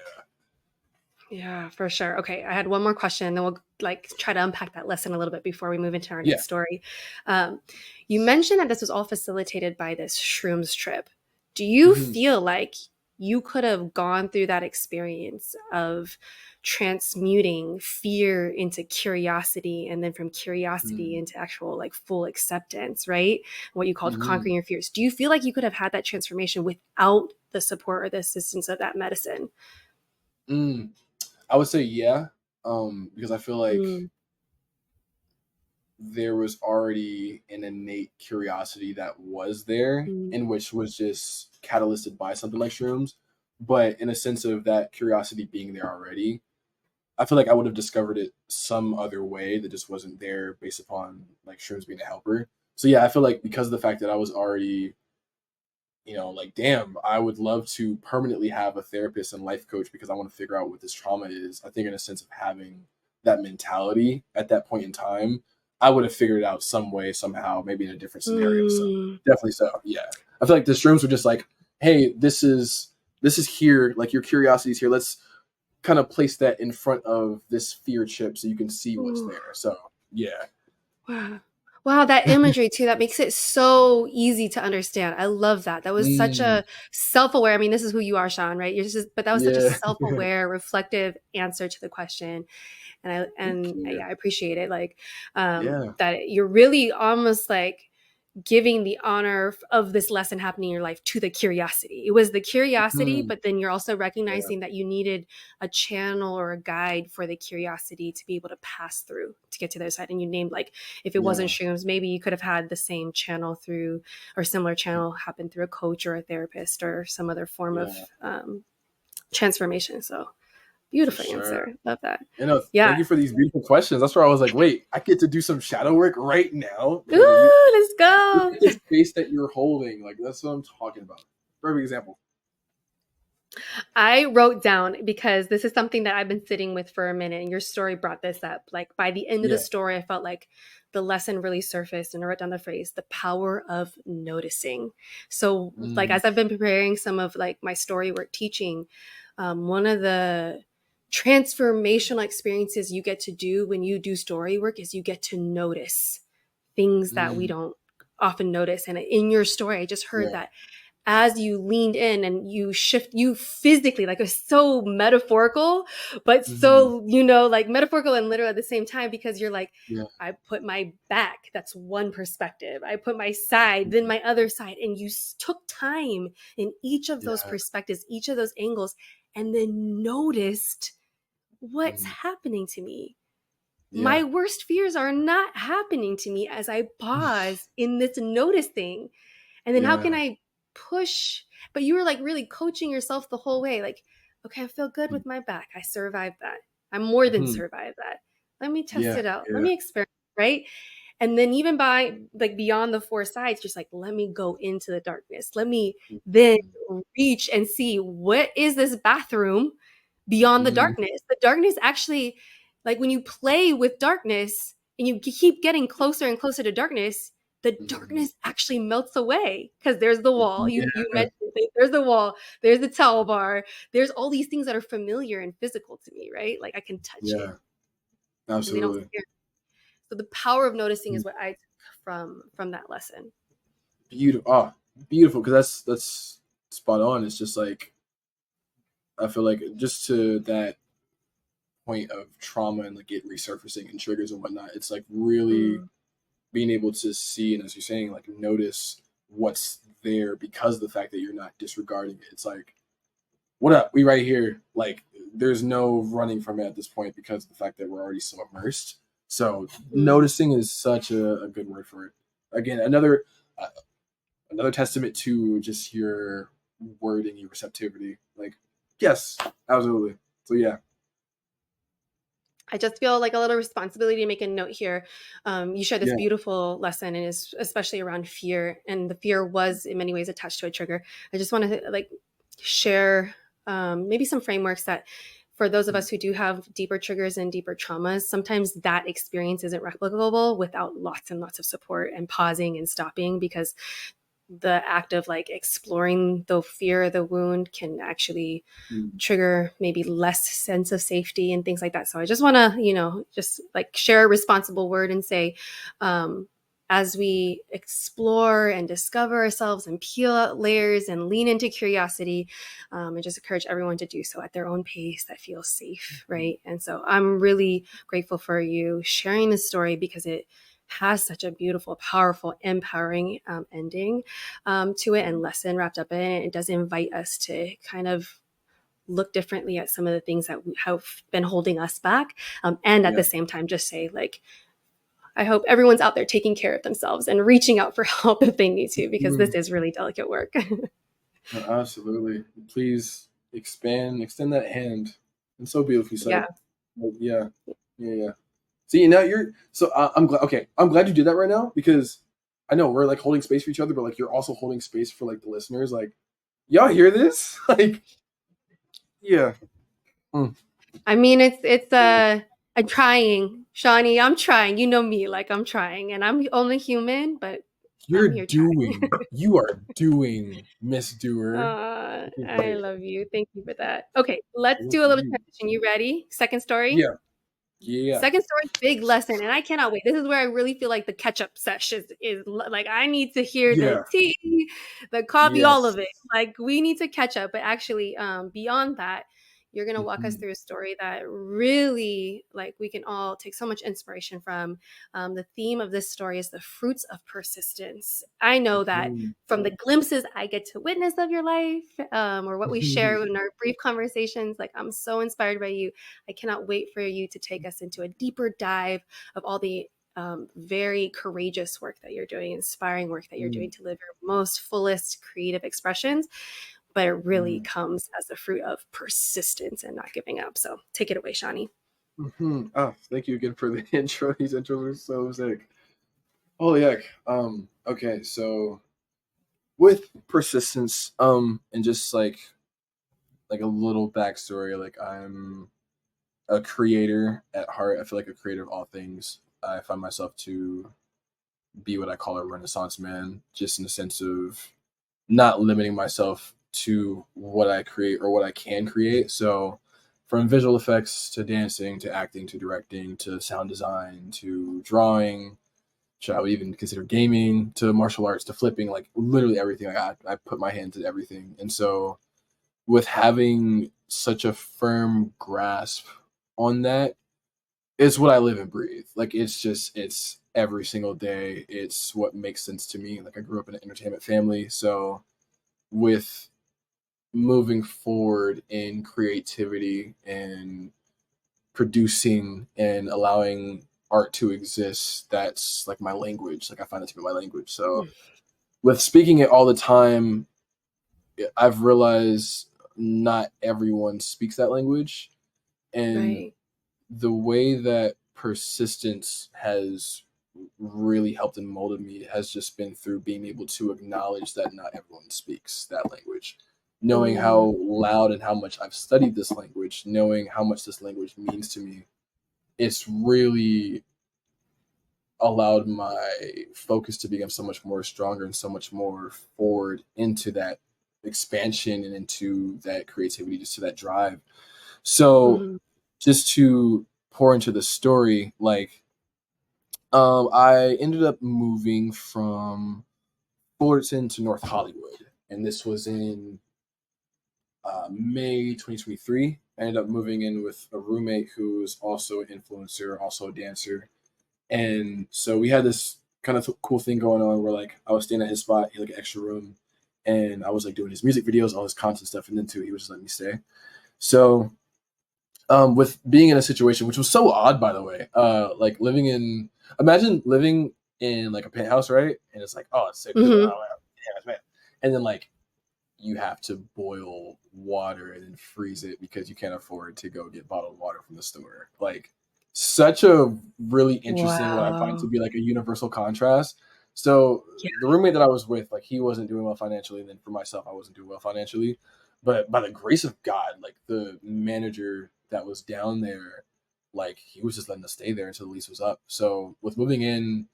Yeah, for sure. Okay, I had one more question, then we'll like try to unpack that lesson a little bit before we move into our yeah, next story. Um, you mentioned that this was all facilitated by this shrooms trip. Do you hmm feel like you could have gone through that experience of transmuting fear into curiosity, and then from curiosity mm into actual like full acceptance, right? What you called hmm conquering your fears. Do you feel like you could have had that transformation without the support or the assistance of that medicine? mm. I would say yeah, because I feel like Mm. there was already an innate curiosity that was there, Mm. and which was just catalyzed by something like shrooms. but in a sense of that curiosity being there already, I feel like I would have discovered it some other way that just wasn't there based upon like shrooms being a helper. So yeah, I feel like because of the fact that I was already, like, damn, I would love to permanently have a therapist and life coach because I want to figure out what this trauma is. I think in a sense of having that mentality at that point in time, I would have figured it out some way, somehow, maybe in a different scenario. So Mm. definitely so. Yeah. I feel like the shrooms were just like, hey, this is here, like your curiosity is here. Let's kind of place that in front of this fear chip so you can see what's Ooh. there. So yeah. Wow. Wow, that imagery too, that makes it so easy to understand. I love that. That was such Mm, a self-aware. I mean, this is who you are, Shon, right? But that was such a yeah. self-aware, reflective answer to the question. Thank you. Yeah, I appreciate it. Like Yeah. that you're really almost like giving the honor of this lesson happening in your life to the curiosity. It was the curiosity, Mhm. but then you're also Yeah. recognizing that you needed a channel or a guide for the curiosity to be able to pass through to get to the other side. And you named like, if it wasn't Yeah. shrooms, maybe you could have had the same channel through or similar channel happen through a coach or a therapist or some other form of Yeah. transformation. So For beautiful sure. answer. Love that. Thank Yeah. you for these beautiful questions. That's where I was like, wait, I get to do some shadow work right now because you Ooh, let's look go. at the space that you're holding. Like that's what I'm talking about. Perfect example. I wrote down because this is something that I've been sitting with for a minute, and your story brought this up. Like by the end of the Yeah. story, I felt like the lesson really surfaced, and I wrote down the phrase, the power of noticing. So, like, Mm, as I've been preparing some of like my story work teaching, one of the transformational experiences you get to do when you do story work is you get to notice things that we mm, don't often notice. And in your story, I just heard yeah. that as you leaned in and you shift, you physically, like it's so metaphorical, but Hmm. so, like metaphorical and literal at the same time, because you're like, Yeah. I put my back, that's one perspective. I put my side, then my other side. And you took time in each of those Yeah. perspectives, each of those angles, and then noticed what's Mm, happening to me. My yeah. worst fears are not happening to me as I pause in this noticing. And then how can Yeah. I push? But you were like really coaching yourself the whole way. Like, okay, I feel good with my back. I survived that. I more than Mhm. survived that. Let me test Yeah. it out. Let Yeah. me experiment, right? And then even by like beyond the four sides, just like let me go into the darkness. Let me then Mhm. reach and see what is this bathroom beyond the Mhm. darkness. The darkness actually, like when you play with darkness and you keep getting closer and closer to darkness, the Mhm. darkness actually melts away because there's the wall. You Yeah. mentioned it. There's the wall. There's the towel bar. There's all these things that are familiar and physical to me, right? Like I can touch it Yeah. and they don't Absolutely. scare me. So the power of noticing Mm, is what I took from that lesson. beautiful. Oh, beautiful. Because that's spot on. It's just like I feel like just to that point of trauma and like it resurfacing and triggers and whatnot. It's like really Mm. being able to see and as you're saying, like notice what's there because of the fact that you're not disregarding it. It's like, what up? We right here. Like there's no running from it at this point because of the fact that we're already so immersed. So Mm. noticing is such a good word for it. Again, another testament to just your wording, your receptivity. Like, yes, absolutely. So yeah, I just feel like a little responsibility to make a note here. You shared this yeah, beautiful lesson, and is especially around fear, and the fear was in many ways attached to a trigger. I just want to like share maybe some frameworks that, for those of us who do have deeper triggers and deeper traumas, sometimes that experience isn't replicable without lots and lots of support and pausing and stopping, because the act of like exploring the fear, the wound, can actually mm, trigger maybe less sense of safety and things like that. So I just want to, just like share a responsible word and say, as we explore and discover ourselves and peel out layers and lean into curiosity, I just encourage everyone to do so at their own pace that feels safe, right? And so I'm really grateful for you sharing this story because it has such a beautiful, powerful, empowering ending to it and lesson wrapped up in it. It does invite us to kind of look differently at some of the things that have been holding us back. And at yeah, the same time, just say, like, I hope everyone's out there taking care of themselves and reaching out for help if they need to, because this mm, is really delicate work. no, absolutely. Please. extend that hand. And so beautifully Yeah. said. Yeah, yeah. See, now you're so I'm glad. Okay, I'm glad you did that right now because I know we're like holding space for each other, but like you're also holding space for like the listeners. Like, y'all hear this? Like, yeah. Mm. I mean, I'm trying, Shawnee. I'm trying. You know me, like I'm trying, and I'm only human, but I'm here trying. You are doing, Miss Doer. You're I great. love you. Thank you for that. Okay, let's Look do a at little you. transition. You ready? Second story. Yeah, yeah. Second story, big lesson, and I cannot wait. This is where I really feel like the catch-up session is like I need to hear the Yeah. tea, the coffee, all Yes. of it. Like we need to catch up. But actually, beyond that, you're gonna walk us Mhm. through a story that really, like, we can all take so much inspiration from. The theme of this story is the fruits of persistence. I know that Mhm. from the glimpses I get to witness of your life, or what we share in our brief conversations, like I'm so inspired by you. I cannot wait for you to take us into a deeper dive of all the very courageous work that you're doing, inspiring work that you're doing Mhm. to live your most fullest creative expressions. But it really Mhm. comes as the fruit of persistence and not giving up. So take it away, Shawnee. Mhm. Oh, thank you again for the intro. These intros are so sick. Holy heck. Okay, so with persistence, and just like a little backstory, like I'm a creator at heart. I feel like a creator of all things. I find myself to be what I call a renaissance man, just in the sense of not limiting myself to what I create or what I can create. So, from visual effects to dancing to acting to directing to sound design to drawing, should I would even consider gaming to martial arts to flipping, like literally everything. I put my hands in everything. And so, with having such a firm grasp on that, it's what I live and breathe. Like it's every single day. It's what makes sense to me. Like I grew up in an entertainment family, so with moving forward in creativity and producing and allowing art to exist, that's like my language. Like I find it to be my language. So with speaking it all the time, I've realized not everyone speaks that language. And Right. the way that persistence has really helped and molded me has just been through being able to acknowledge that not everyone speaks that language, knowing Mm, how loud and how much I've studied this language, knowing how much this language means to me. It's really allowed my focus to become so much more stronger and so much more forward into that expansion and into that creativity, just to that drive. So mhm. just to pour into the story, like I ended up moving from Fullerton to North Hollywood, and this was in May 2023. I ended up moving in with a roommate who was also an influencer, also a dancer, and so we had this kind of cool thing going on where like I was staying at his spot, he had like an extra room, and I was like doing his music videos, all his content stuff, and then too he was just letting me stay. So with being in a situation which was so odd, by the way, like living in, imagine living in like a penthouse, right? And it's like, oh, it's so cool, oh Mhm. wow, yeah, man. And then like you have to boil water and then freeze it because you can't afford to go get bottled water from the store. Like such a really interesting, what I find to Wow. be like a universal contrast. So Yeah. the roommate that I was with, like he wasn't doing well financially, and then for myself, I wasn't doing well financially. But by the grace of God, like the manager that was down there, like he was just letting us stay there until the lease was up. So with moving in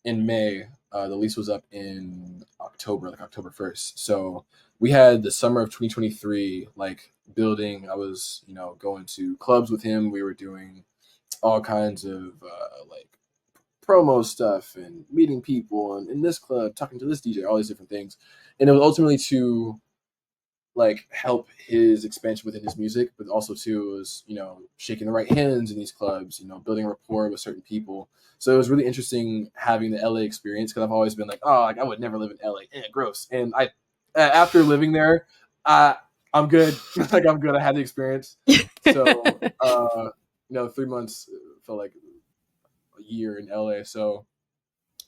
May. The lease was up in October, like October 1st. So we had the summer of 2023, like building. I was, going to clubs with him. We were doing all kinds of like promo stuff and meeting people and in this club, talking to this DJ, all these different things. And it was ultimately to like help his expansion within his music, but also too was shaking the right hands in these clubs, building rapport with certain people. So it was really interesting having the LA experience because I've always been like, oh, like I would never live in LA, gross. And I, after living there, uh, I'm good. Like I'm good. I had the experience. So 3 months felt like a year in LA. So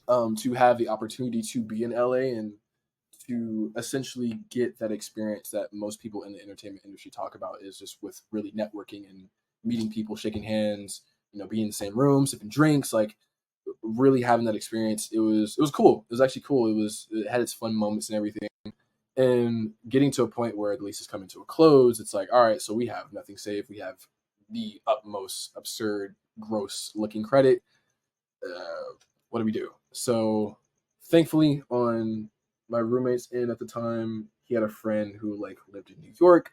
to have the opportunity to be in LA and to essentially get that experience that most people in the entertainment industry talk about, is just with really networking and meeting people, shaking hands, being in the same room, sipping drinks, like really having that experience. It was cool. It was actually cool. It had its fun moments and everything. And getting to a point where the lease is coming to a close, it's like, all right, so we have nothing saved. We have the utmost absurd, gross looking credit. What do we do? So thankfully, on my roommate's end at the time, he had a friend who like lived in New York,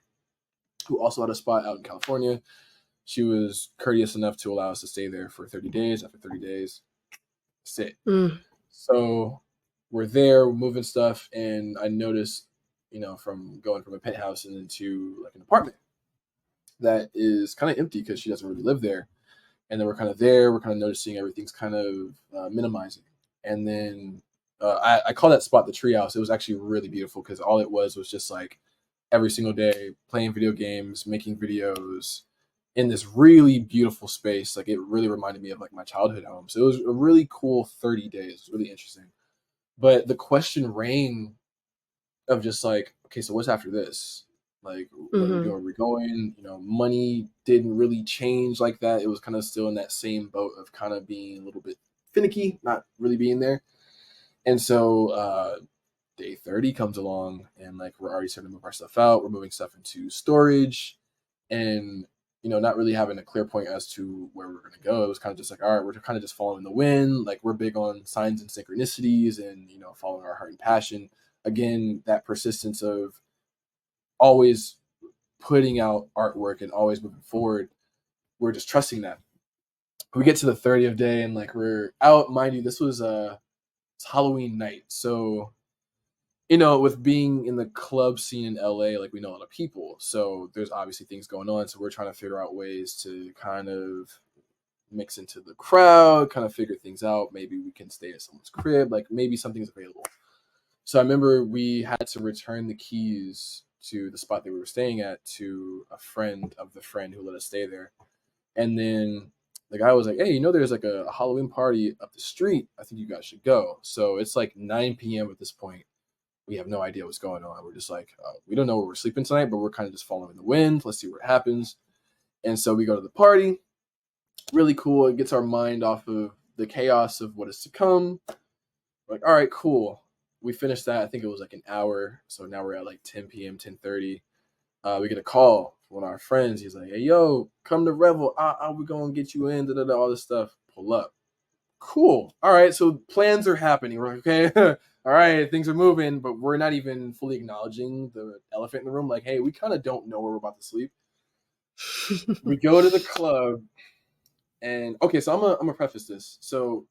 who also had a spot out in California. She was courteous enough to allow us to stay there for 30 days. After 30 days, sit. Mm. So we're there, we're moving stuff, and I noticed, from going from a penthouse and into like an apartment that is kind of empty because she doesn't really live there. And then we're kind of there, we're kind of noticing everything's kind of minimizing. And then I call that spot the treehouse. It was actually really beautiful because all it was just like every single day playing video games, making videos in this really beautiful space. Like it really reminded me of like my childhood home. So it was a really cool 30 days. It was really interesting. But the question rang of just like, okay, so what's after this? Like, what are we Mm-hmm. doing? Are we going? Money didn't really change like that. It was kind of still in that same boat of kind of being a little bit finicky, not really being there. And so day 30 comes along, and like we're already starting to move our stuff out. We're moving stuff into storage, and not really having a clear point as to where we're going to go. It was kind of just like, all right, we're kind of just following the wind. Like we're big on signs and synchronicities, and following our heart and passion. Again, that persistence of always putting out artwork and always moving forward. We're just trusting that. We get to the 30th day, and like we're out. Mind you, this was it's Halloween night, so with being in the club scene in LA, like we know a lot of people, so there's obviously things going on. So we're trying to figure out ways to kind of mix into the crowd, kind of figure things out. Maybe we can stay at someone's crib, like maybe something's available. So I remember we had to return the keys to the spot that we were staying at to a friend of the friend who let us stay there. And then the guy was like, hey, there's like a Halloween party up the street. I think you guys should go. So it's like 9 p.m. at this point. We have no idea what's going on. We're just like, we don't know where we're sleeping tonight, but we're kind of just following the wind. Let's see what happens. And so we go to the party. Really cool. It gets our mind off of the chaos of what is to come. We're like, all right, cool. We finished that. I think it was like an hour. So now we're at like 10 p.m., 10:30. We get a call from one of our friends. He's like, hey, yo, come to Revel. We're going to get you in, all this stuff. Pull up. Cool. All right, so plans are happening. We're like, okay, all right, things are moving, but we're not even fully acknowledging the elephant in the room. Like, hey, we kind of don't know where we're about to sleep. We go to the club, and okay, so I'm gonna preface this. So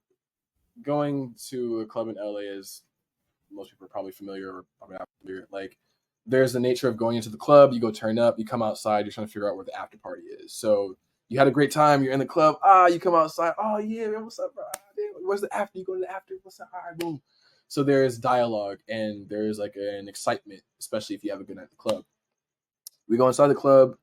going to a club in LA is, most people are probably familiar or probably not familiar. Like, there's the nature of going into the club. You go turn up. You come outside. You're trying to figure out where the after party is. So you had a great time. You're in the club. You come outside. Oh yeah, man, what's up, bro? Where's the after? You go to the after. What's up? All right, boom. So there's dialogue and there's like an excitement, especially if you have a good night at the club. We go inside the club.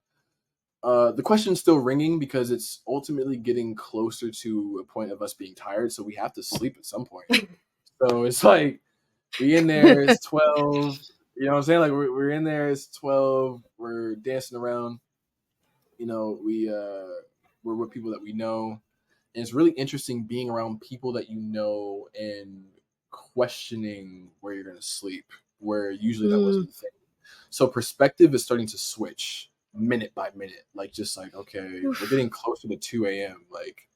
The question's still ringing because it's ultimately getting closer to a point of us being tired. So we have to sleep at some point. So it's like, we in there, it's 12. You know what I'm saying? Like we're in there, it's 12. We're dancing around. We're with people that we know. And it's really interesting being around people that you know and questioning where you're gonna sleep, where usually that wasn't the thing. So perspective is starting to switch minute by minute. Like just like, okay, we're getting closer to 2 a.m. Like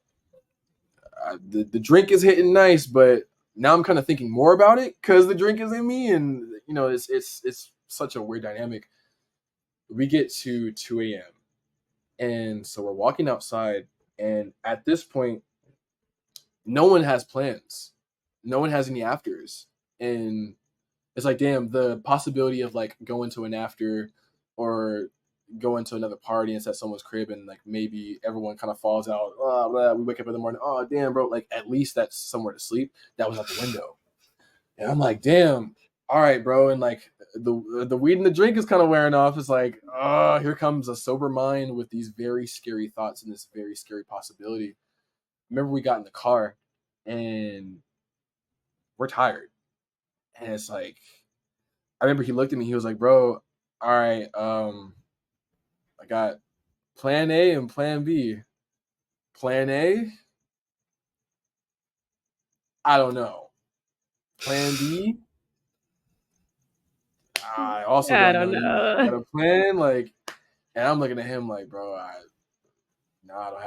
the drink is hitting nice, but now I'm kind of thinking more about it because the drink is in me, and it's such a weird dynamic. We get to 2 a.m. and so we're walking outside, and at this point, no one has plans, no one has any afters, and it's like, damn, the possibility of like going to an after or going to another party and at someone's crib and like maybe everyone kind of falls out. Oh, blah, we wake up in the morning. Oh, damn, bro. Like at least that's somewhere to sleep. That was out the window. And I'm like, damn. All right, bro. And like the weed and the drink is kind of wearing off. It's like, oh, here comes a sober mind with these very scary thoughts and this very scary possibility. Remember, we got in the car and we're tired. And it's like, I remember he looked at me. He was like, "Bro, all right, I got plan A and plan B. Plan A, I don't know. Plan B, I also I don't don't know. You know. got a plan?" Like, and I'm looking at him like, "Bro, no, I don't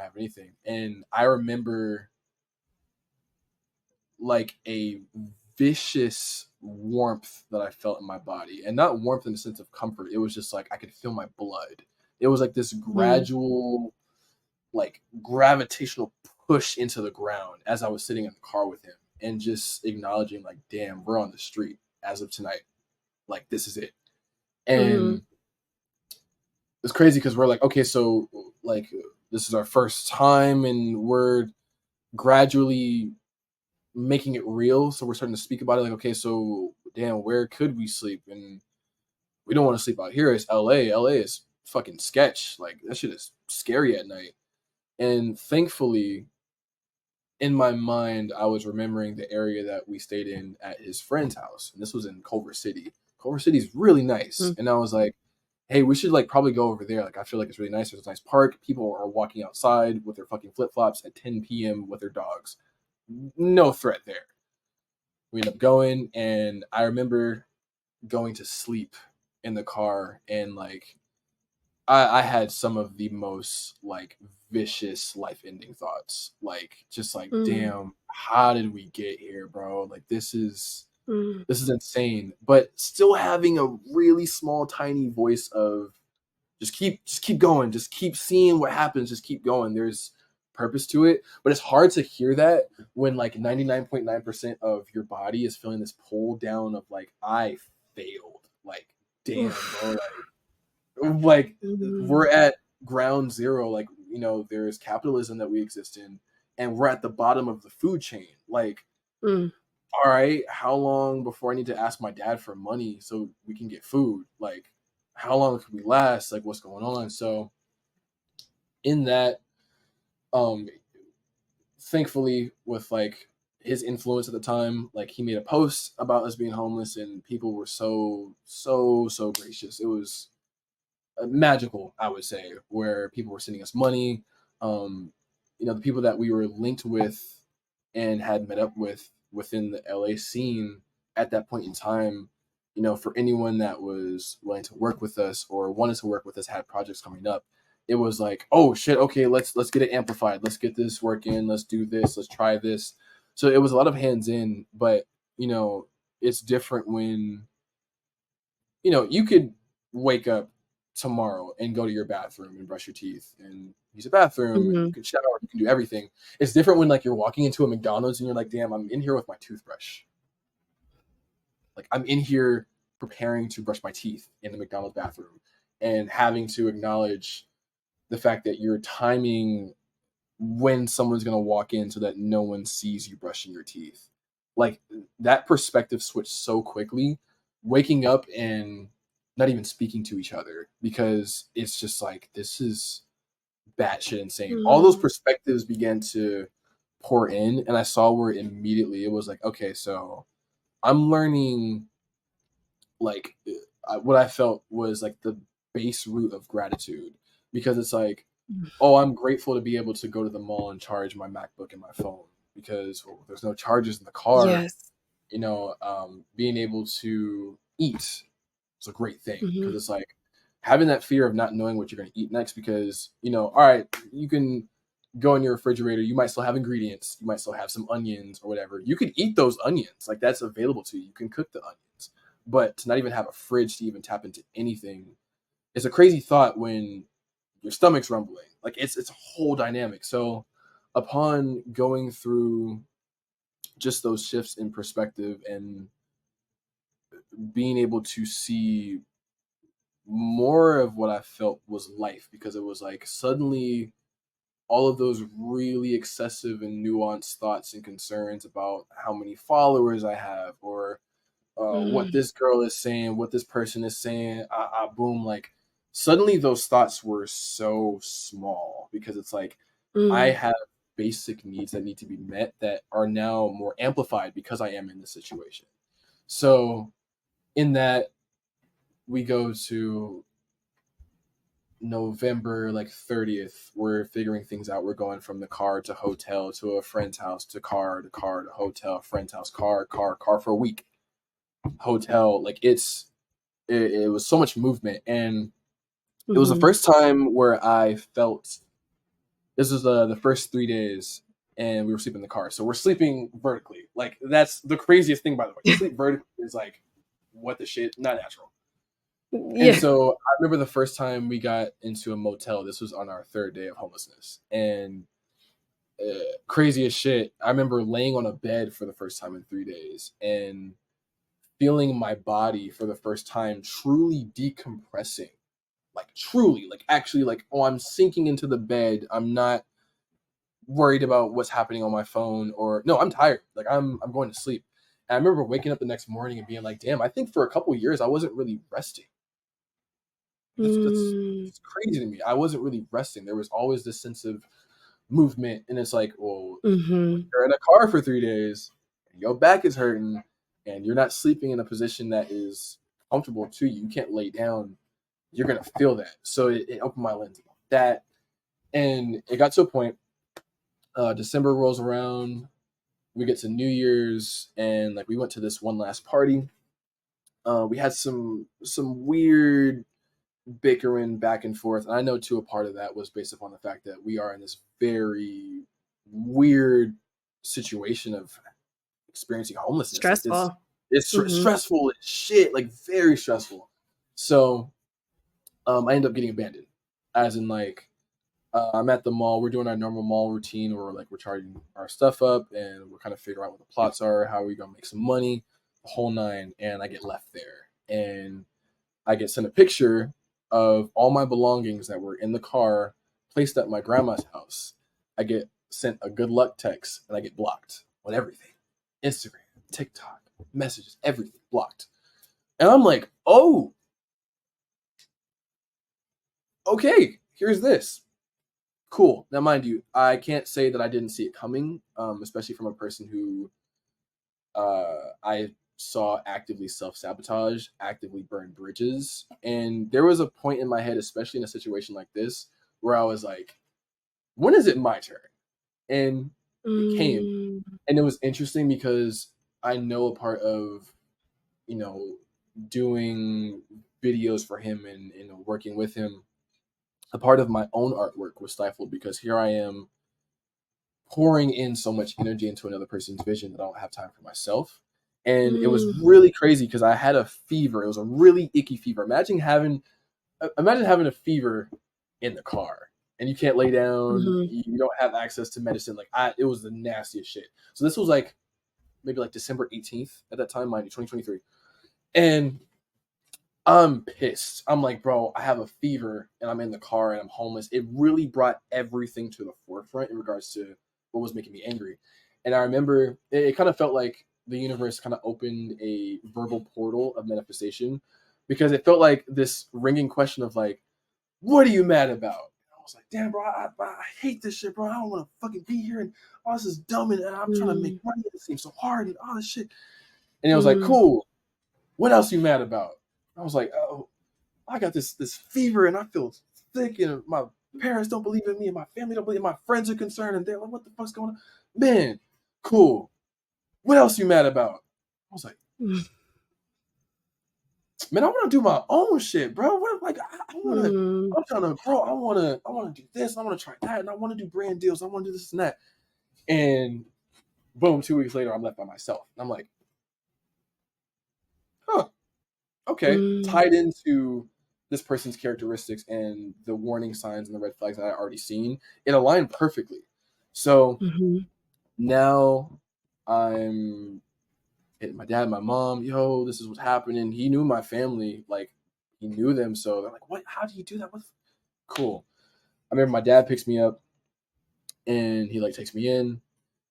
have anything." And I remember like a vicious warmth that I felt in my body, and not warmth in the sense of comfort. It was just like I could feel my blood. It was like this Mm, gradual, like gravitational push into the ground as I was sitting in the car with him, and just acknowledging like, damn, we're on the street as of tonight. Like this is it. mm, And it's crazy because we're like, okay, so like this is our first time, and we're gradually making it real. So we're starting to speak about it. Like, okay, so damn, where could we sleep? And we don't want to sleep out here. It's LA. LA is fucking sketch. Like that shit is scary at night. And thankfully, in my mind, I was remembering the area that we stayed in at his friend's house, and this was in Culver City. Culver City's really nice, mm, and I was like, "Hey, we should like probably go over there. Like, I feel like it's really nice. There's a nice park. People are walking outside with their fucking flip flops at 10 p.m. with their dogs. No threat there." We end up going, and I remember going to sleep in the car, and like I had some of the most like vicious life ending thoughts. Like just like, mm, damn, how did we get here, bro? Like mm, this is insane. But still having a really small, tiny voice of just keep going, just keep seeing what happens, just keep going. There's purpose to it. But it's hard to hear that when like 99.9% of your body is feeling this pull down of like, I failed. Like, damn, bro, oof, like mm, we're at ground zero. Like, there's capitalism that we exist in, and we're at the bottom of the food chain. Like, mm, all right, how long before I need to ask my dad for money so we can get food? Like, how long can we last? Like, what's going on? So in that, um thankfully, with like his influence at the time, like he made a post about us being homeless, and people were so gracious. It was magical, I would say, where people were sending us money. Um, the people that we were linked with and had met up with within the LA scene at that point in time, for anyone that was willing to work with us or wanted to work with us, had projects coming up, it was like, oh shit, okay, let's get it amplified. Let's get this working. Let's do this. Let's try this. So it was a lot of hands in, but it's different when you could wake up tomorrow and go to your bathroom and brush your teeth and use a bathroom, and you mm, can shower, you can do everything. It's different when like you're walking into a McDonald's and you're like, damn, I'm in here with my toothbrush. Like I'm in here preparing to brush my teeth in the McDonald's bathroom, and having to acknowledge the fact that you're timing when someone's going to walk in so that no one sees you brushing your teeth. Like that perspective switched so quickly, waking up and not even speaking to each other, because it's just like, this is batshit insane. All those mm, perspectives began to pour in, and I saw where immediately it was like, okay, so I'm learning like what I felt was like the base root of gratitude, because it's like, mm. oh, I'm grateful to be able to go to the mall and charge my MacBook and my phone, because there's no chargers in the car. Yes. Being able to eat is a great thing, Mhm, because it's like having that fear of not knowing what you're going to eat next, because, all right, you can go in your refrigerator, you might still have ingredients, you might still have some onions or whatever. You could eat those onions, like that's available to you. You can cook the onions, but to not even have a fridge to even tap into anything, it's a crazy thought when your stomach's rumbling. Like it's a whole dynamic. So upon going through just those shifts in perspective and being able to see more of what I felt was life, because it was like suddenly all of those really excessive and nuanced thoughts and concerns about how many followers I have, or what mm, this girl is saying, what this person is saying, boom, like suddenly those thoughts were so small, because it's like I mm, have basic needs that need to be met that are now more amplified because I am in this situation. So in that we go to November like 30th, we're figuring things out. We're going from the car to hotel to a friend's house to car to car to hotel, friend's house, car for a week, hotel. Like it was so much movement, and it was the Mhm. first time where I felt this was the first 3 days, and we were sleeping in the car. So we're sleeping vertically. Like that's the craziest thing, by the way. To sleep vertically is like what the shit, not natural. And Yeah. so I remember the first time we got into a motel. This was on our third day of homelessness, and crazy as shit. I remember laying on a bed for the first time in 3 days and feeling my body for the first time truly decompressing, like truly, like actually, like oh, I'm sinking into the bed. I'm not worried about what's happening on my phone, or no, I'm tired. Like I'm going to sleep. And I remember waking up the next morning and being like, damn, I think for a couple of years I wasn't really resting. That's Mm. it's crazy to me. I wasn't really resting. There was always this sense of movement, and it's like, well, when Mhm. you're in a car for 3 days, and your back is hurting, and you're not sleeping in a position that is comfortable to you. You can't lay down. You're gonna feel that. So it opened my lens about that, and it got to a point. December rolls around. We get to New Year's, and like we went to this one last party. We had some weird bickering back and forth. And I know too a part of that was based upon the fact that we are in this very weird situation of experiencing homelessness. Like Stressful. it's Mhm. stressful as shit, like very stressful. So I end up getting abandoned, as in like I'm at the mall. We're doing our normal mall routine where we're charging our stuff up and we're kind of figuring out what the plots are, how are we gonna make some money, the whole nine. And I get left there, and I get sent a picture of all my belongings that were in the car placed at my grandma's house. I get sent a good luck text, and I get blocked on everything. Instagram, TikTok, messages, everything blocked. And I'm like, oh, okay, here's this. Cool. Now, mind you, I can't say that I didn't see it coming, especially from a person who I saw actively self sabotage, actively burn bridges. And there was a point in my head, especially in a situation like this, where I was like, when is it my turn? And it came. Mm. And it was interesting because I know a part of, you know, doing videos for him and working with him, a part of my own artwork was stifled because here I am pouring in so much energy into another person's vision that I don't have time for myself. And it was Mm. really crazy because I had a fever. It was a really icky fever. Imagine having a fever in the car and you can't lay down. Mhm. You don't have access to medicine. It was the nastiest shit. So this was like maybe like December 18th at that time, mind you, 2023. And I'm pissed. I'm like, bro, I have a fever and I'm in the car and I'm homeless. It really brought everything to the forefront in regards to what was making me angry. And I remember it kind of felt like the universe kind of opened a verbal portal of manifestation because it felt like this ringing question of like, what are you mad about? I was like, damn, bro, I hate this shit, bro. I don't want to fucking be here. And all this is dumb. And I'm trying to make Mm. money. It seems so hard and all this shit. And it was like, Mm. cool. What else are you mad about? I was like, oh, I got this fever and I feel sick and my parents don't believe in me and my family don't believe in me. My friends are concerned and they're like, what the fuck's going on? Man, cool. What else you mad about? I was like, Mm. man, I want to do my own shit, bro. I want to, Mm. I'm trying to grow. I want to do this. I want to try that. And I want to do brand deals. I want to do this and that. And boom, 2 weeks later, I'm left by myself. And I'm like, huh, okay. Mm. Tied into this person's characteristics and the warning signs and the red flags that I already seen, it aligned perfectly. So Mhm. now I'm hitting my dad, my mom, yo, this is what's happening. He knew my family, like he knew them. So they're like, what? How do you do that? Cool. I remember my dad picks me up and he like takes me in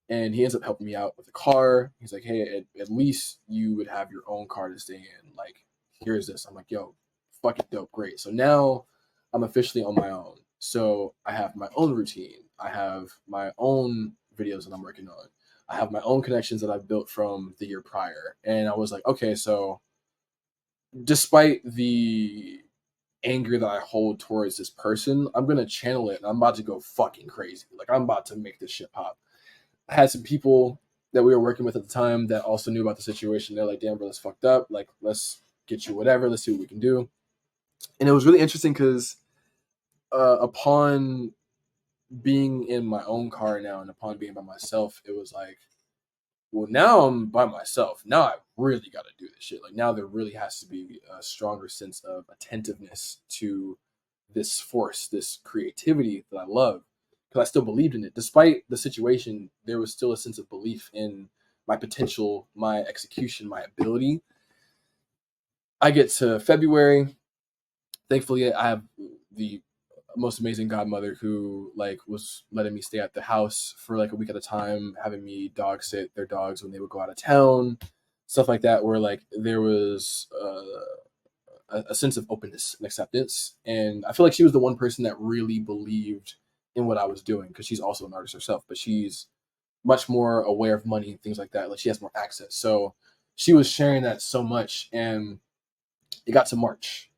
and he ends up helping me out with the car. He's like, hey, at least you would have your own car to stay in. Like, here's this. I'm like, yo, fucking dope, great. So now I'm officially on my own. So I have my own routine. I have my own videos that I'm working on. I have my own connections that I've built from the year prior. And I was like, okay, so despite the anger that I hold towards this person, I'm gonna channel it and I'm about to go fucking crazy. Like I'm about to make this shit pop. I had some people that we were working with at the time that also knew about the situation. They're like, damn, bro, that's fucked up. Like, let's get you whatever. Let's see what we can do. And it was really interesting because upon being in my own car now and upon being by myself, it was like, well, now I'm by myself. Now I really got to do this shit. Like now there really has to be a stronger sense of attentiveness to this force, this creativity that I love, because I still believed in it. Despite the situation, there was still a sense of belief in my potential, my execution, my ability. I get to February. Thankfully, I have the most amazing godmother who like was letting me stay at the house for like a week at a time, having me dog sit their dogs when they would go out of town, stuff like that, where like there was a sense of openness and acceptance. And I feel like she was the one person that really believed in what I was doing because she's also an artist herself, but she's much more aware of money and things like that. Like she has more access. So she was sharing that so much. And it got to March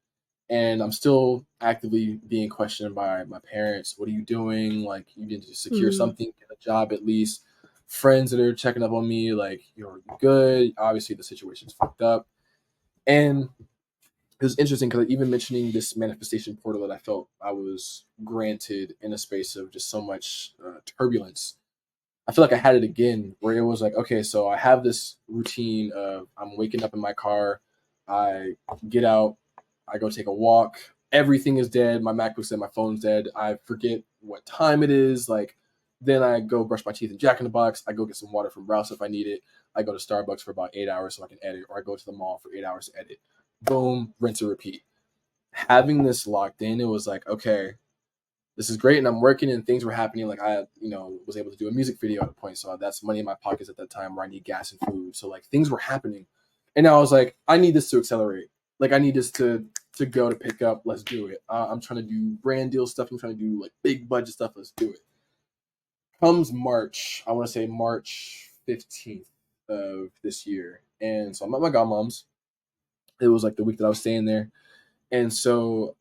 and I'm still actively being questioned by my parents. What are you doing? Like you need to secure something, get a job at least. Friends that are checking up on me, like you're good. Obviously the situation's fucked up. And it was interesting because even mentioning this manifestation portal that I felt I was granted in a space of just so much turbulence, I feel like I had it again where it was like, okay, so I have this routine of I'm waking up in my car, I get out, I go take a walk, everything is dead, my MacBook's dead, my phone's dead, I forget what time it is, like then I go brush my teeth in Jack in the Box, I go get some water from Rouse if I need it, I go to Starbucks for about 8 hours so I can edit, or I go to the mall for 8 hours to edit. Boom, rinse and repeat. Having this locked in, it was like, okay, this is great, and I'm working, and things were happening. Like I, was able to do a music video at a point, so that's money in my pockets at that time where I need gas and food. So like things were happening, and I was like, I need this to accelerate. Like I need this to go to pick up. Let's do it. I'm trying to do brand deal stuff. I'm trying to do like big budget stuff. Let's do it. Comes March, I want to say March 15th of this year, and so I'm at my godmom's. It was like the week that I was staying there. And so,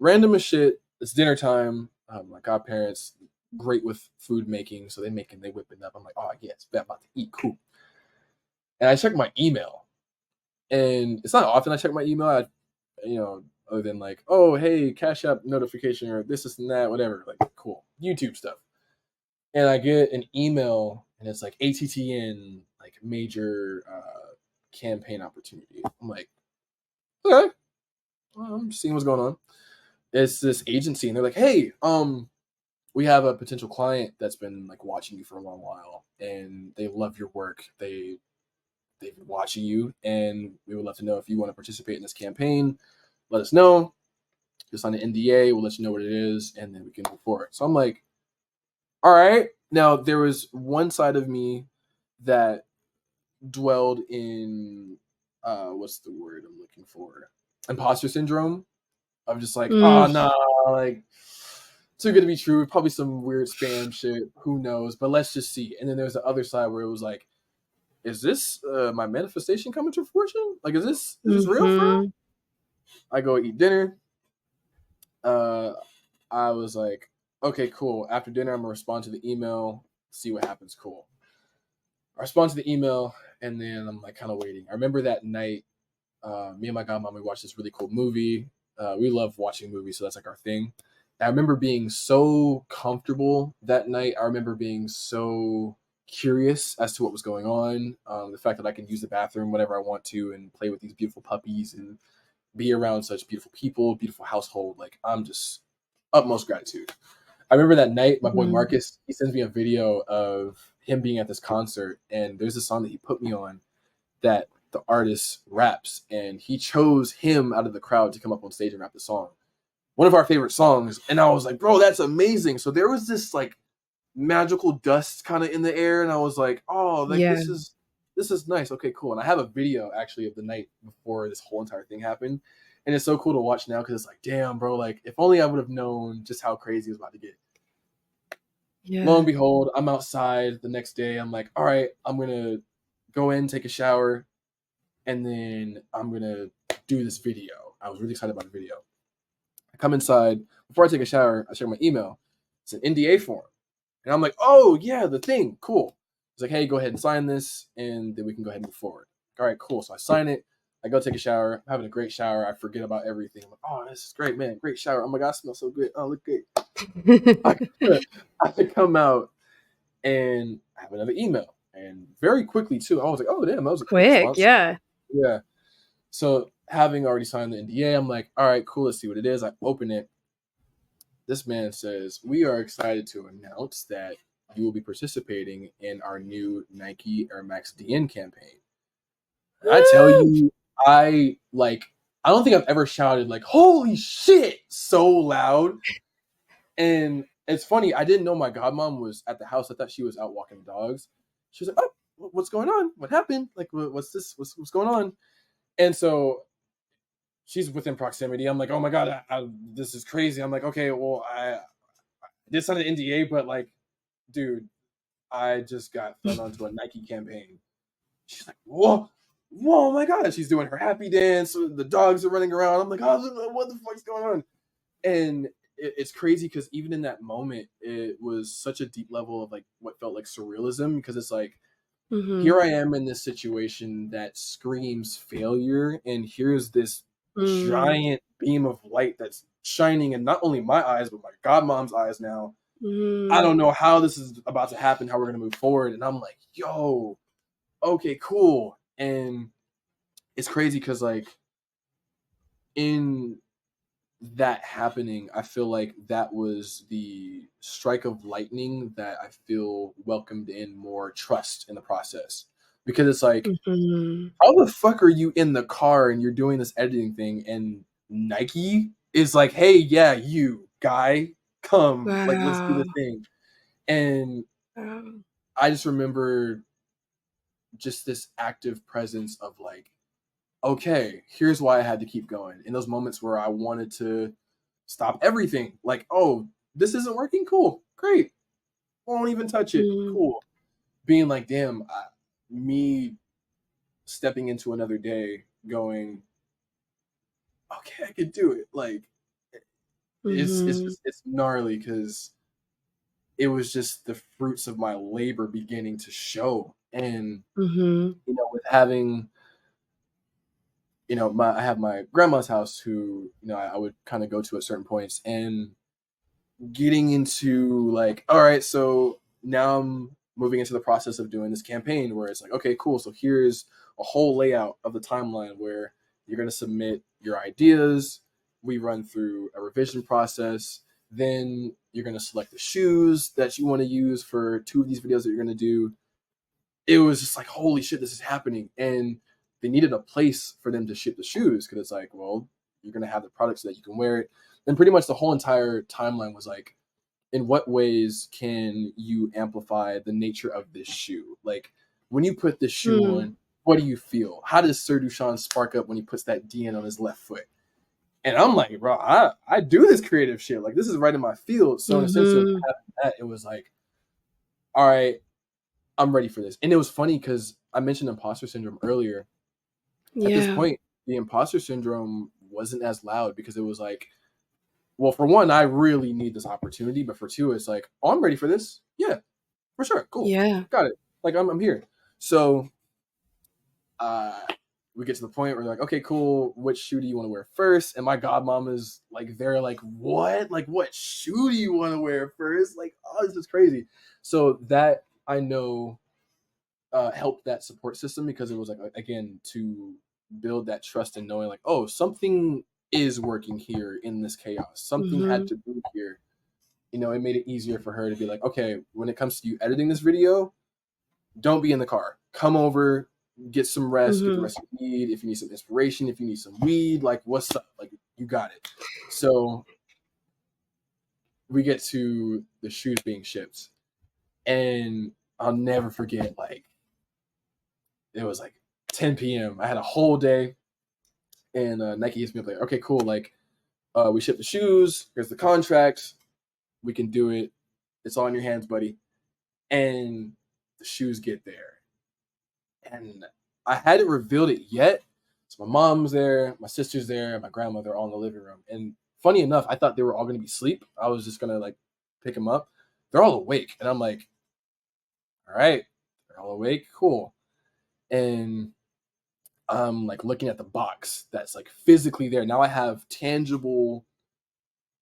random as shit, it's dinner time. My godparents, great with food making. So they whip it up. I'm like, oh, yes, I'm about to eat. Cool. And I check my email. And it's not often I check my email, other than like, oh, hey, Cash App notification or this and that, whatever. Like, cool. YouTube stuff. And I get an email and it's like ATTN, like major campaign opportunity. I'm like, okay, well, I'm seeing what's going on. It's this agency, and they're like, hey, we have a potential client that's been like watching you for a long while, and they love your work. They've been watching you, and we would love to know if you want to participate in this campaign. Let us know. Just sign an NDA. We'll let you know what it is, and then we can move forward. So I'm like, all right. Now there was one side of me that dwelled in what's the word I'm looking for? Imposter syndrome. I'm just like, oh no, like too good to be true. Probably some weird spam shit. Who knows? But let's just see. And then there's the other side where it was like, is this my manifestation coming to fruition? Like, is this real for real? I go eat dinner. I was like, okay, cool. After dinner, I'm gonna respond to the email, see what happens. Cool. I respond to the email, and then I'm like kind of waiting. I remember that night, me and my godmom, we watched this really cool movie. We love watching movies, so that's like our thing. And I remember being so comfortable that night. I remember being so curious as to what was going on. The fact that I can use the bathroom whenever I want to and play with these beautiful puppies and be around such beautiful people, beautiful household. Like I'm just utmost gratitude. I remember that night, my boy Marcus, he sends me a video of him being at this concert, and there's a song that he put me on that the artist raps, and he chose him out of the crowd to come up on stage and rap the song. One of our favorite songs, and I was like, bro, that's amazing. So there was this like magical dust kind of in the air, and I was like, oh, like this is nice. Okay, cool. And I have a video actually of the night before this whole entire thing happened, and it's so cool to watch now because it's like, damn, bro, like if only I would have known just how crazy it was about to get. Yeah. Lo and behold, I'm outside the next day. I'm like, all right, I'm gonna go in, take a shower, and then I'm gonna do this video. I was really excited about the video. I come inside before I take a shower. I check my email. It's an NDA form, and I'm like, "Oh yeah, the thing, cool." It's like, "Hey, go ahead and sign this, and then we can go ahead and move forward." All right, cool. So I sign it. I go take a shower. I'm having a great shower. I forget about everything. I'm like, "Oh, this is great, man! Great shower. Oh my god, I smell so good. Oh, look great." I, I come out and I have another email, and very quickly too. I was like, "Oh damn, that was a quick Quick, response." yeah. Yeah. So having already signed the NDA, I'm like, all right, cool. Let's see what it is. I open it. This man says, "We are excited to announce that you will be participating in our new Nike Air Max DN campaign." And I tell you, I don't think I've ever shouted like, "Holy shit!" so loud. And it's funny, I didn't know my godmom was at the house. I thought she was out walking the dogs. She was like, "Oh, what's going on? What happened? Like, what's this? What's going on?" And so she's within proximity. I'm like, "Oh my god, this is crazy." I'm like, "Okay, well, I did sign an NDA, but like, dude, I just got thrown onto a Nike campaign." She's like, "Whoa, whoa, oh my god!" She's doing her happy dance. The dogs are running around. I'm like, "Oh, what the fuck's going on?" And it's crazy because even in that moment, it was such a deep level of like what felt like surrealism, because it's like, here I am in this situation that screams failure, and here's this giant beam of light that's shining in not only my eyes but my godmom's eyes now. I don't know how this is about to happen, how we're gonna move forward, and I'm like, yo, okay, cool. And it's crazy because like in that happening, I feel like that was the strike of lightning that I feel welcomed in more trust in the process, because it's like, how the fuck are you in the car and you're doing this editing thing and Nike is like, "Hey, yeah, you guy, come, like, let's do Wow. this thing." And Wow. I just remember just this active presence of like, okay, here's why I had to keep going. In those moments where I wanted to stop everything, like, "Oh, this isn't working? Cool, great. Won't even touch it. Mm, Cool." Being like, damn, me stepping into another day going, okay, I could do it. Like, it's gnarly because it was just the fruits of my labor beginning to show. And with having, I have my grandma's house who, I would kind of go to at certain points, and getting into like, all right, so now I'm moving into the process of doing this campaign where it's like, okay, cool. So here's a whole layout of the timeline where you're going to submit your ideas. We run through a revision process. Then you're going to select the shoes that you want to use for 2 of these videos that you're going to do. It was just like, holy shit, this is happening. And they needed a place for them to ship the shoes, because it's like, well, you're going to have the product so that you can wear it. And pretty much the whole entire timeline was like, in what ways can you amplify the nature of this shoe? Like, when you put this shoe on, what do you feel? How does SirDushon spark up when he puts that DN on his left foot? And I'm like, bro, I do this creative shit. Like, this is right in my field. So in a sense of having that, it was like, all right, I'm ready for this. And it was funny because I mentioned imposter syndrome earlier. At this Yeah. point, the imposter syndrome wasn't as loud, because it was like, well, for one, I really need this opportunity, but for two, it's like, oh, I'm ready for this. Yeah, for sure. Cool. Yeah. Got it. Like, I'm here. So uh we get to the point where we're like, okay, cool. Which shoe do you want to wear first? And my godmom is like, they're like, what? Like, what shoe do you want to wear first? Like, oh, this is crazy. So that, I know, helped that support system, because it was like, again, to build that trust and knowing like, oh, something is working here in this chaos. Something had to be here. It made it easier for her to be like, okay, when it comes to you editing this video, don't be in the car. Come over, get some rest, get the rest you need. If you need some inspiration, if you need some weed, like, what's up? Like, you got it. So we get to the shoes being shipped, and I'll never forget, like, it was like 10 p.m. I had a whole day, and Nike hits me up like, okay, cool. Like, we ship the shoes. Here's the contract. We can do it. It's all in your hands, buddy. And the shoes get there, and I hadn't revealed it yet. So my mom's there, my sister's there, my grandmother all in the living room. And funny enough, I thought they were all going to be asleep. I was just going to like pick them up. They're all awake. And I'm like, all right, they're all awake. Cool. And I'm like looking at the box that's like physically there. Now I have tangible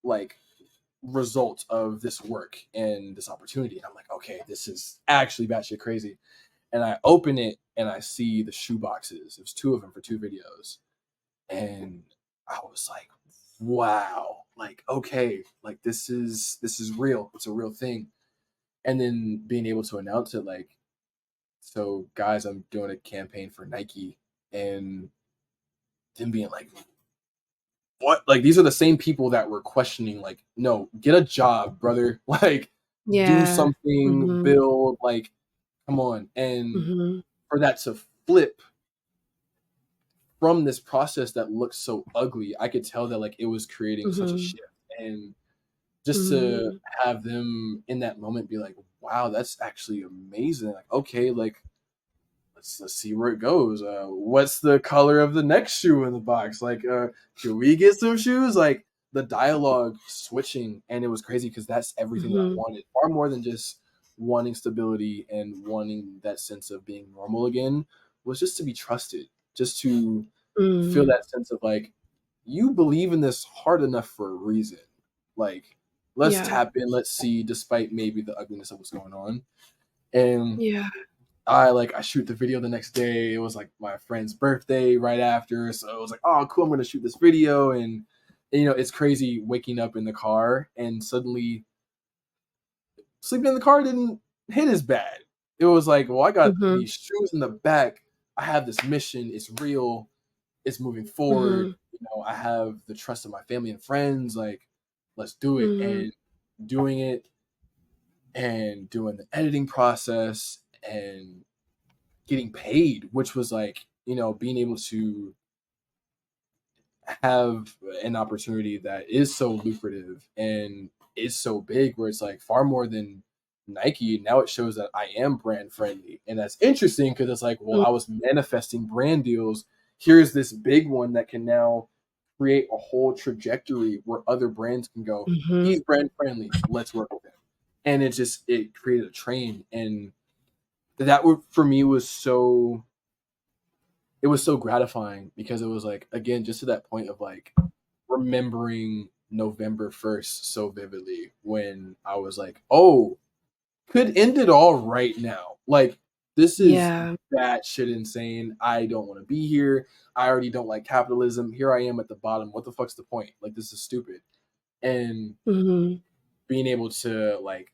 like result of this work and this opportunity. And I'm like, okay, this is actually batshit crazy. And I open it and I see the shoe boxes. There's 2 of them for 2 videos. And I was like, wow, like, okay, like this is real. It's a real thing. And then being able to announce it, like, so guys, I'm doing a campaign for Nike, and them being like, what? Like, these are the same people that were questioning, like, no, get a job, brother. Like, do Yeah. something, Mhm. build, like, come on. And Mhm. for that to flip from this process that looked so ugly, I could tell that like it was creating such a Mhm. shift. And just to Mhm. have them in that moment be like, wow, that's actually amazing. Like, okay, like let's see where it goes. What's the color of the next shoe in the box? Like, can we get some shoes? Like the dialogue switching, and it was crazy because that's everything that I Mhm. wanted, far more than just wanting stability and wanting that sense of being normal again. Was just to be trusted, just to feel Mm. that sense of like, you believe in this hard enough for a reason. Like, let's Yeah. tap in, let's see, despite maybe the ugliness of what's going on. And Yeah. I shoot the video the next day. It was like my friend's birthday right after. So it was like, oh cool, I'm gonna shoot this video. And it's crazy waking up in the car and suddenly sleeping in the car didn't hit as bad. It was like, well, I got Mhm. these shoes in the back. I have this mission, it's real, it's moving forward. Mhm. I have the trust of my family and friends. Like, let's do it. Mhm. And doing it and doing the editing process and getting paid, which was like, being able to have an opportunity that is so lucrative and is so big where it's like far more than Nike. Now it shows that I am brand friendly. And that's interesting because it's like, well, Mm. I was manifesting brand deals. Here's this big one that can now create a whole trajectory where other brands can go, Mhm. he's brand friendly, let's work with him. And it created a train. And that for me was so it was so gratifying because it was like, again, just to that point of like remembering November 1st so vividly when I was like, oh, could end it all right now. Like, this is Yeah. batshit insane. I don't want to be here. I already don't like capitalism. Here I am at the bottom. What the fuck's the point? Like, this is stupid. And Mhm. being able to like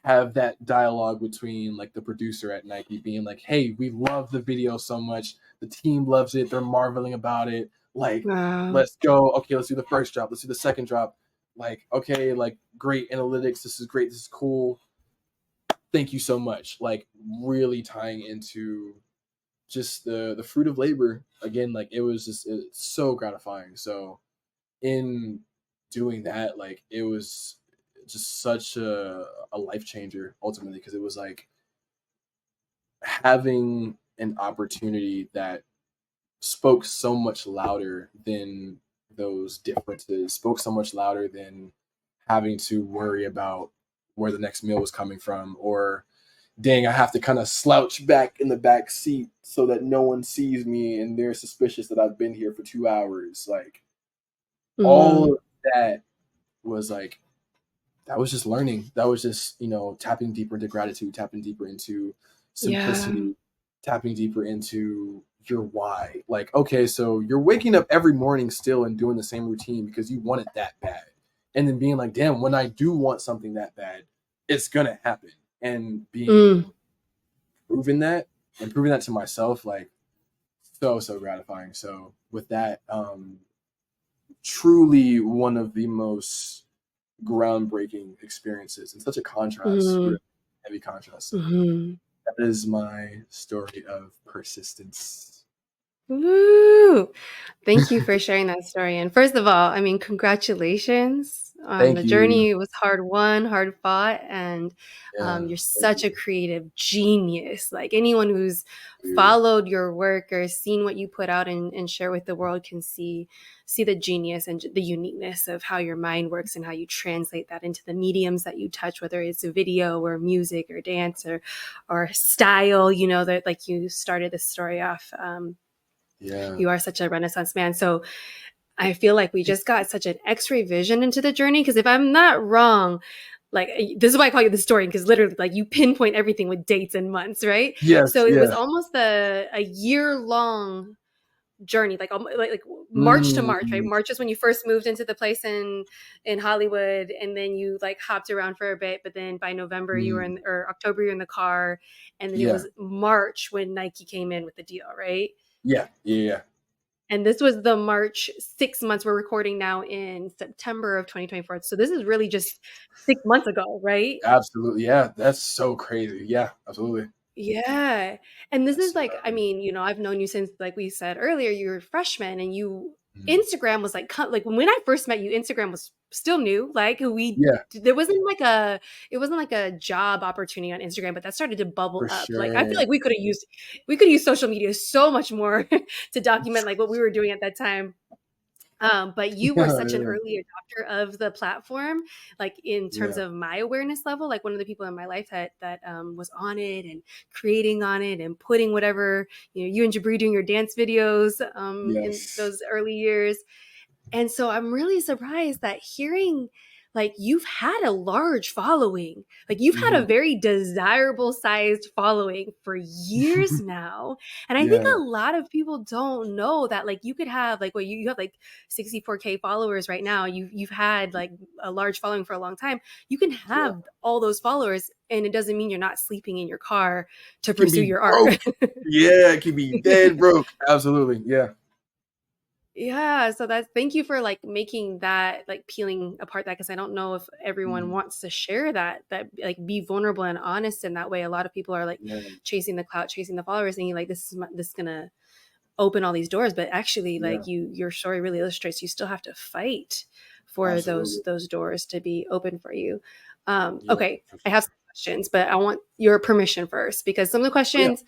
have that dialogue between like the producer at Nike being like, hey, we love the video so much. The team loves it. They're marveling about it. Like, Wow. let's go. Okay, let's do the first drop. Let's do the second drop. Like, okay, like great analytics. This is great. This is cool. Thank you so much. Like, really tying into just the fruit of labor again. Like, it's so gratifying. So in doing that, like it was just such a life changer ultimately because it was like having an opportunity that spoke so much louder than those differences, spoke so much louder than having to worry about where the next meal was coming from or dang, I have to kind of slouch back in the back seat so that no one sees me and they're suspicious that I've been here for 2 hours. Like all Mhm. of that was like that was just learning. That was just, tapping deeper into gratitude, tapping deeper into Yeah. simplicity, tapping deeper into your why. Like, okay, so you're waking up every morning still and doing the same routine because you want it that bad. And then being like, damn, when I do want something that bad, it's gonna happen. And being Mm. proven that and proving that to myself, like so gratifying. So with that, truly one of the most groundbreaking experiences and such a contrast, Mhm. really heavy contrast. So Mhm. that is my story of persistence. Woo! Thank you for sharing that story. And first of all, I mean, congratulations. Thank The you. journey was hard won, hard fought, and Yeah. you're Thank such a you. creative genius. Like anyone who's Dude. followed your work or seen what you put out and share with the world can see the genius and the uniqueness of how your mind works and how you translate that into the mediums that you touch, whether it's a video or music or dance or style. You know that like you started this story off. Yeah. You are such a Renaissance man, so I feel like we just got such an X-ray vision into the journey. Because if I'm not wrong, like this is why I call you the historian, because literally, like you pinpoint everything with dates and months, right? Yes. So it was Yeah. almost a year long journey, like March to March, right? Mm, March is when you first moved into the place in Hollywood, and then you like hopped around for a bit. But then by November you were mm, in, or October you're in the car, and then it yeah. was March when Nike came in with the deal, right? Yeah. Yeah. Yeah. And this was the March 6 months. We're recording now in September of 2024. So this is really just 6 months ago, right? Absolutely. Yeah. That's so crazy. Yeah. Absolutely. Yeah. And this That's is so like, I crazy. mean, I've known you since, like we said earlier, you were a freshman and Mm, Instagram was like when I first met you, Instagram was still new. Like yeah. there it wasn't like a job opportunity on Instagram, but that started to bubble For up. Like I feel sure. like we could use social media so much more to document like what we were doing at that time. But you were Yeah. such an Yeah. early adopter of the platform, like in terms Yeah. of my awareness level, like one of the people in my life that was on it and creating on it and putting whatever, you and Jabri doing your dance videos in Yes. those early years. And so I'm really surprised that hearing like you've had a large following, like you've had a Mhm. very desirable sized following for years now. And I think Yeah. a lot of people don't know that like you could have like, well, you have like 64K followers right now. You've had like a large following for a long time. You can Yeah. have all those followers and it doesn't mean you're not sleeping in your car to Can pursue be your art. broke. Yeah. It can be dead broke. Absolutely. Yeah. Yeah, so that's thank you for like making that like peeling apart that because I don't know if everyone Mm, wants to share that like be vulnerable and honest in that way. A lot of people are like yeah. chasing the clout, chasing the followers, thinking like this is gonna open all these doors, but actually Yeah. like your story really illustrates you still have to fight for Absolutely. those doors to be open for you. Yeah. Okay, For I sure. have some questions, but I want your permission first because some of the Oh, yeah. questions,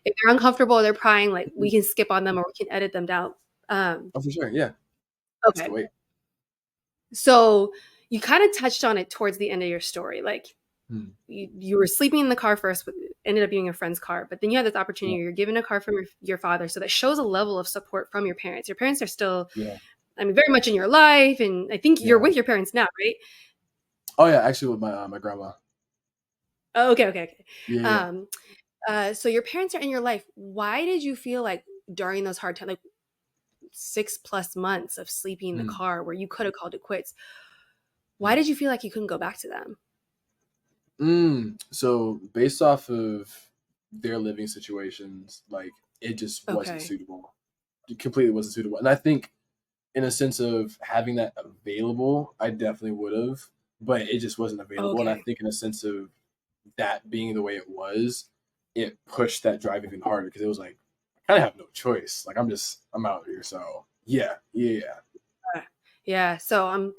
if they're uncomfortable or they're prying, like we Mhm. can skip on them or we can edit them down. Um, Oh, for sure. Yeah. That's the okay. way. So you kind of touched on it towards the end of your story. Like Mm, you were sleeping in the car first, but ended up being your friend's car. But then you had this yeah. opportunity. You're given a car from your father. So that shows a level of support from your parents. Your parents are still, Yeah. I mean, very much in your life. And I think you're Yeah. with your parents now, right? Oh, yeah. Actually, with my grandma. Oh, okay, okay, okay. Yeah. Yeah. Um, so your parents are in your life. Why did you feel like during those hard times, like 6+ months of sleeping in the Mm. car where you could have called it quits, why Mm. did you feel like you couldn't go back to them? So based off of their living situations, like it just wasn't Okay. suitable. It completely wasn't suitable. And I think in a sense of having that available, I definitely would have, but it just wasn't available. And I Okay. think in a sense of that being the way it was, it pushed that drive even harder because it was like I kind of have no choice. Like I'm out here. So yeah, yeah, yeah. Yeah. Yeah. So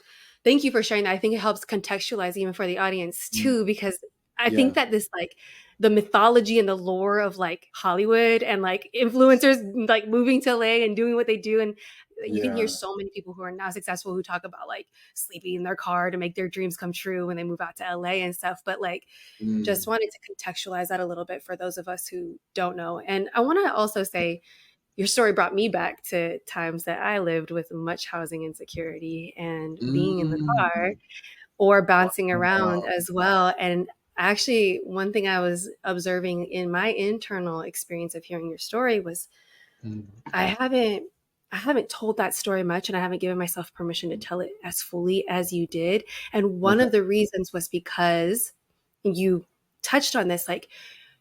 thank you for sharing that. I think it helps contextualize even for the audience Mm, too, because I think yeah, that this like the mythology and the lore of like Hollywood and like influencers like moving to LA and doing what they do. And you can hear yeah. so many people who are now successful who talk about like sleeping in their car to make their dreams come true when they move out to LA and stuff. But like just Mm, wanted to contextualize that a little bit for those of us who don't know. And I want to also say your story brought me back to times that I lived with much housing insecurity and being in the car mm, or bouncing around wow. as well. And actually, one thing I was observing in my internal experience of hearing your story was Mm, I haven't I haven't told that story much and I haven't given myself permission to tell it as fully as you did. And one okay. of the reasons was because you touched on this like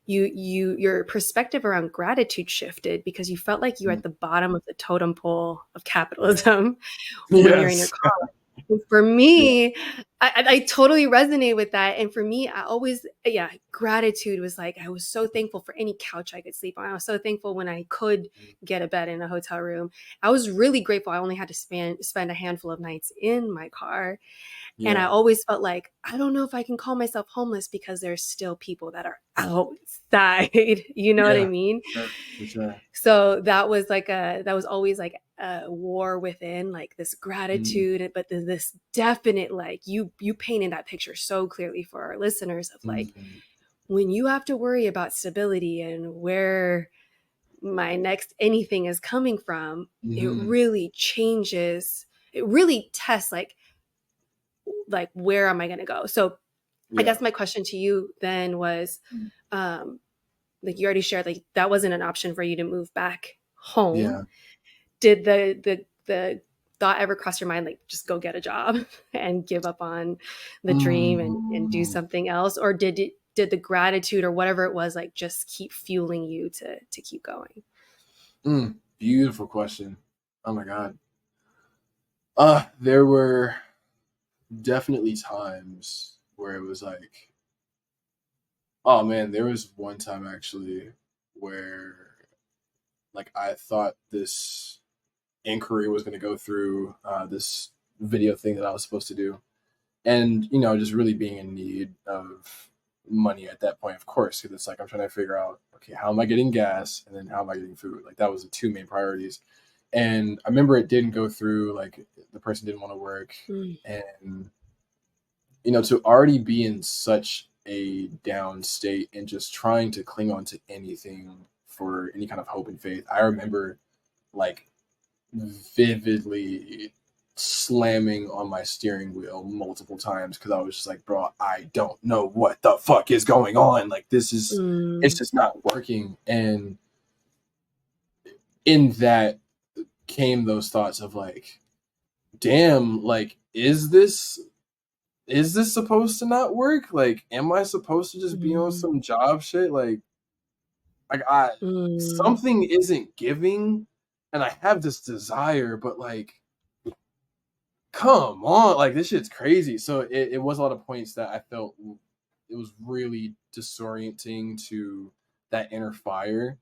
your perspective around gratitude shifted because you felt like you were Mm, at the bottom of the totem pole of yeah. capitalism when you're in your Yes. car. And for Yeah. me, I totally resonate with that. And for me, I always, yeah, gratitude was like, I was so thankful for any couch I could sleep on. I was so thankful when I could get a bed in a hotel room. I was really grateful I only had to spend a handful of nights in my car. And I Yeah. always felt like, I don't know if I can call myself homeless because there's still people that are outside. You know what I Yeah. mean? For sure. So that was always like a war within, like this Mm, gratitude, but this definite, like you painted that picture so clearly for our listeners of like, mm, when you have to worry about stability and where my next anything is coming from, it mm, really changes. It really tests like where am I going to go? So I yeah. guess my question to you then was, like you already shared, like that wasn't an option for you to move back home. Yeah. Did the thought ever cross your mind, like just go get a job and give up on the dream and do Mm, something else, or did the gratitude or whatever it was like just keep fueling you to keep going? beautiful question. Oh my God. There were definitely times where it was like, oh man, there was one time actually where like I thought this inquiry was going to go through this video thing that I was supposed to do, and just really being in need of money at that point, of course, because it's like I'm trying to figure out, okay, how am I getting gas, and then how am I getting food? Like that was the two main priorities. And I remember it didn't go through. Like the person didn't want to work, Mm, and to already be in such a down state and just trying to cling on to anything for any kind of hope and faith. I remember like vividly slamming on my steering wheel multiple times because I was just like, bro, I don't know what the fuck is going on. Like it's mm, just not working. And in that came those thoughts of like, damn, like, is this supposed to not work? Like, am I supposed to just be on mm, some job shit? Like I mm, something isn't giving, and I have this desire, but like, come on, like this shit's crazy. So it was a lot of points that I felt it was really disorienting to that inner fire,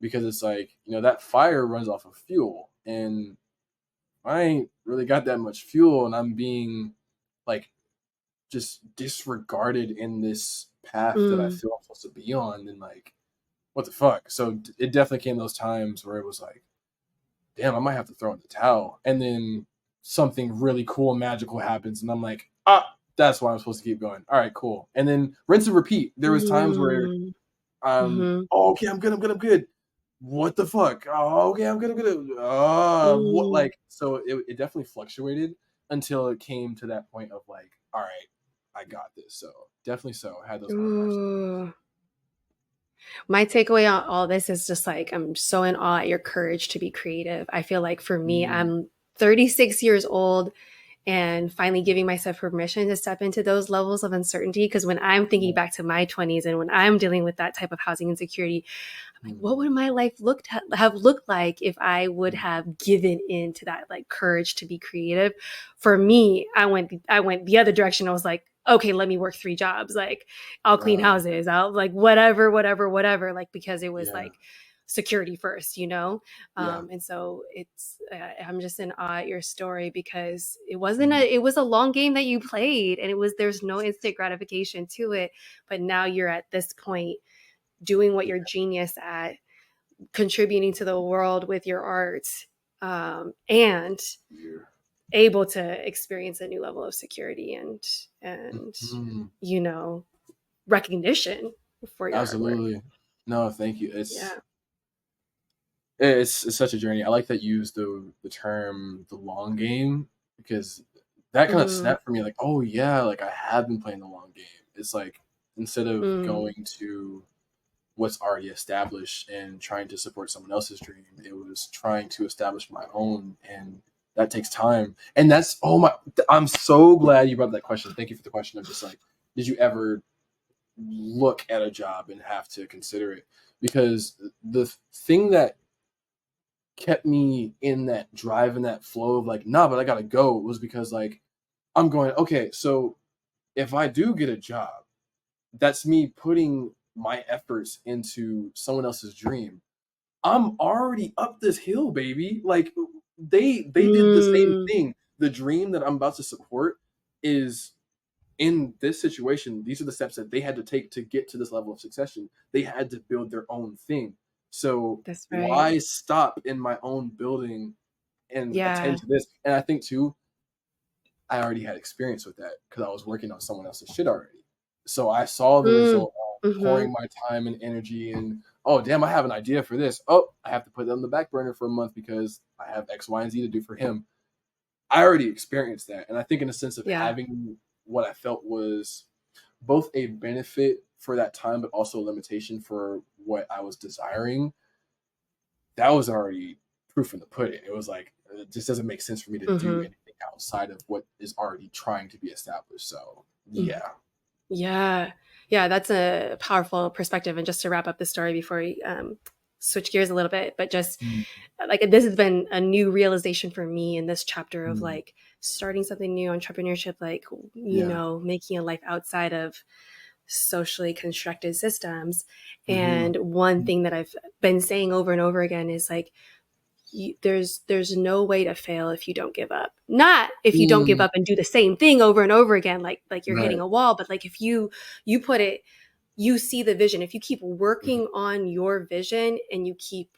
because it's like, that fire runs off of fuel, and I ain't really got that much fuel, and I'm being like just disregarded in this path that I mm, feel I'm supposed to be on, then like, what the fuck? So it definitely came those times where it was like, damn, I might have to throw in the towel. And then something really cool and magical happens, and I'm like, that's why I'm supposed to keep going. All right, cool. And then rinse and repeat. There was times where mm, mhm, oh, okay, I'm good. What the fuck? Oh, okay, I'm good. What, mm. like, so it definitely fluctuated until it came to that point of like, all right, I got this. So definitely so I had those moments where I was Ooh. My takeaway on all this is just like, I'm so in awe at your courage to be creative. I feel like for me, like, I'm 36 years old and finally giving myself permission to step into those levels of uncertainty. Because when I'm thinking yeah, back to my 20s and when I'm dealing with that type of housing insecurity, like, what would my life have looked like if I would have given in to that like courage to be creative? For me, I went the other direction. I was like, okay, let me work 3 jobs. Like, I'll clean houses. I'll like whatever. Like, because it was yeah, like security first, you know. yeah, And so I'm just in awe at your story because mm, it was a long game that you played, and there's no instant gratification to it. But now you're at this point doing what yeah, you're genius at, contributing to the world with your art, and yeah. able to experience a new level of security and Mhm. you know recognition for your hard work. Absolutely. No, thank you. Yeah. It's such a journey. I like that you use the term the long game, because that kind of Mm, snapped for me like, oh yeah, like I have been playing the long game. It's like, instead of mm, going to what's already established and trying to support someone else's dream, it was trying to establish my own, and that takes time. And that's, oh my, I'm so glad you brought that question. Thank you for the question of just like, did you ever look at a job and have to consider it? Because the thing that kept me in that drive and that flow of like, nah, but I gotta go, was because like I'm going, okay, so if I do get a job, that's me putting my efforts into someone else's dream. I'm already up this hill, baby. Like they did the same Mm, thing. The dream that I'm about to support is in this situation. These are the steps that they had to take to get to this level of succession. They had to build their own thing. So that's right. why stop in my own building and attend Yeah. to this? And I think too, I already had experience with that because I was working on someone else's shit already. So I saw the Mm, result of mm-hmm. pouring my time and energy and oh damn, I have an idea for this. Oh, I have to put it on the back burner for a month because I have X, Y, and Z to do for him. I already experienced that. And I think in a sense of Yeah. having what I felt was both a benefit for that time, but also a limitation for what I was desiring, that was already proof in the pudding. It was like it just doesn't make sense for me to do Mm-hmm. anything outside of what is already trying to be established. So Mm-hmm. yeah. Yeah. Yeah, that's a powerful perspective. And just to wrap up the story before we switch gears a little bit, but just Mm, like this has been a new realization for me in this chapter of mm, like starting something new, entrepreneurship, like, yeah. making a life outside of socially constructed systems. Mm-hmm. And one thing that I've been saying over and over again is like, there's no way to fail if you don't give up. Not if you don't give Mm, up and do the same thing over and over again, like you're hitting right. a wall, but like if you put it, you see the vision. If you keep Mhm. working on your vision and you keep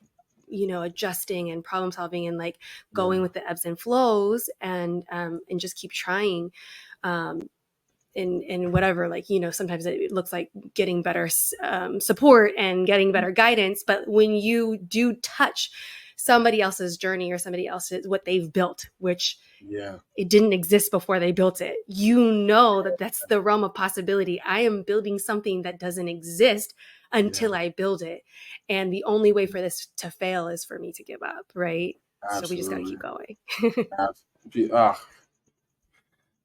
adjusting and problem solving and like going Yeah. with the ebbs and flows and just keep trying um, in whatever, like sometimes it looks like getting better support and getting better guidance, but when you do touch somebody else's journey or somebody else's what they've built, which Yeah. it didn't exist before they built it, that that's the realm of possibility. I am building something that doesn't exist Yeah. until I build it, and the only way for this to fail is for me to give up, right? So we just got to Absolutely. keep going. Absolutely.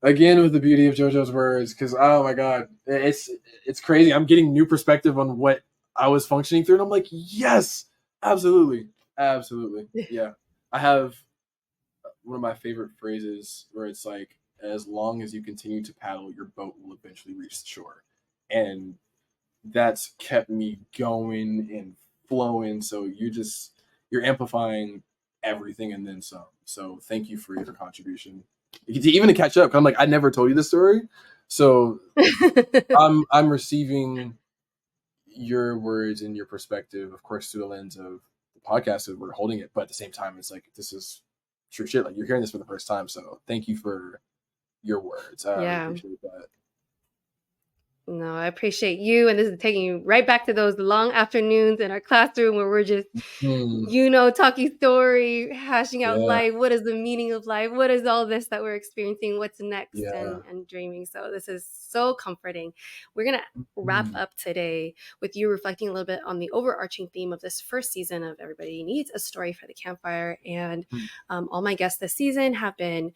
Again with the beauty of JoJo's words, because oh my god, it's crazy. I'm getting new perspective on what I was functioning through, and I'm like, yes, absolutely, absolutely, yeah. I have one of my favorite phrases where it's like, as long as you continue to paddle, your boat will eventually reach the shore, and that's kept me going and flowing. So you're amplifying everything and then some. So thank you for your contribution. Even to catch up, 'cause I'm like, I never told you this story. So I'm receiving your words and your perspective, of course, through the lens of the podcast that we're holding it, but at the same time, it's like this is true shit. Like you're hearing this for the first time. So thank you for your words. I really Yeah. appreciate that. No, I appreciate you. And this is taking you right back to those long afternoons in our classroom where we're just, Hmm. talking story, hashing out Yeah. life. What is the meaning of life? What is all this that we're experiencing? What's next? Yeah. And dreaming. So this is so comforting. We're going to wrap Hmm. up today with you reflecting a little bit on the overarching theme of this first season of Everybody Needs a Story for the Campfire. And all my guests this season have been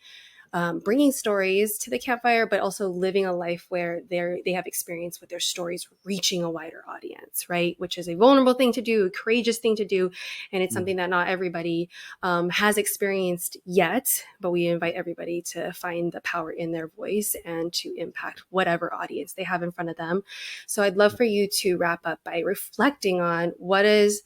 bringing stories to the campfire, but also living a life where they have experience with their stories reaching a wider audience, right? Which is a vulnerable thing to do, a courageous thing to do, and it's something that not everybody has experienced yet. But we invite everybody to find the power in their voice and to impact whatever audience they have in front of them. So I'd love for you to wrap up by reflecting on what is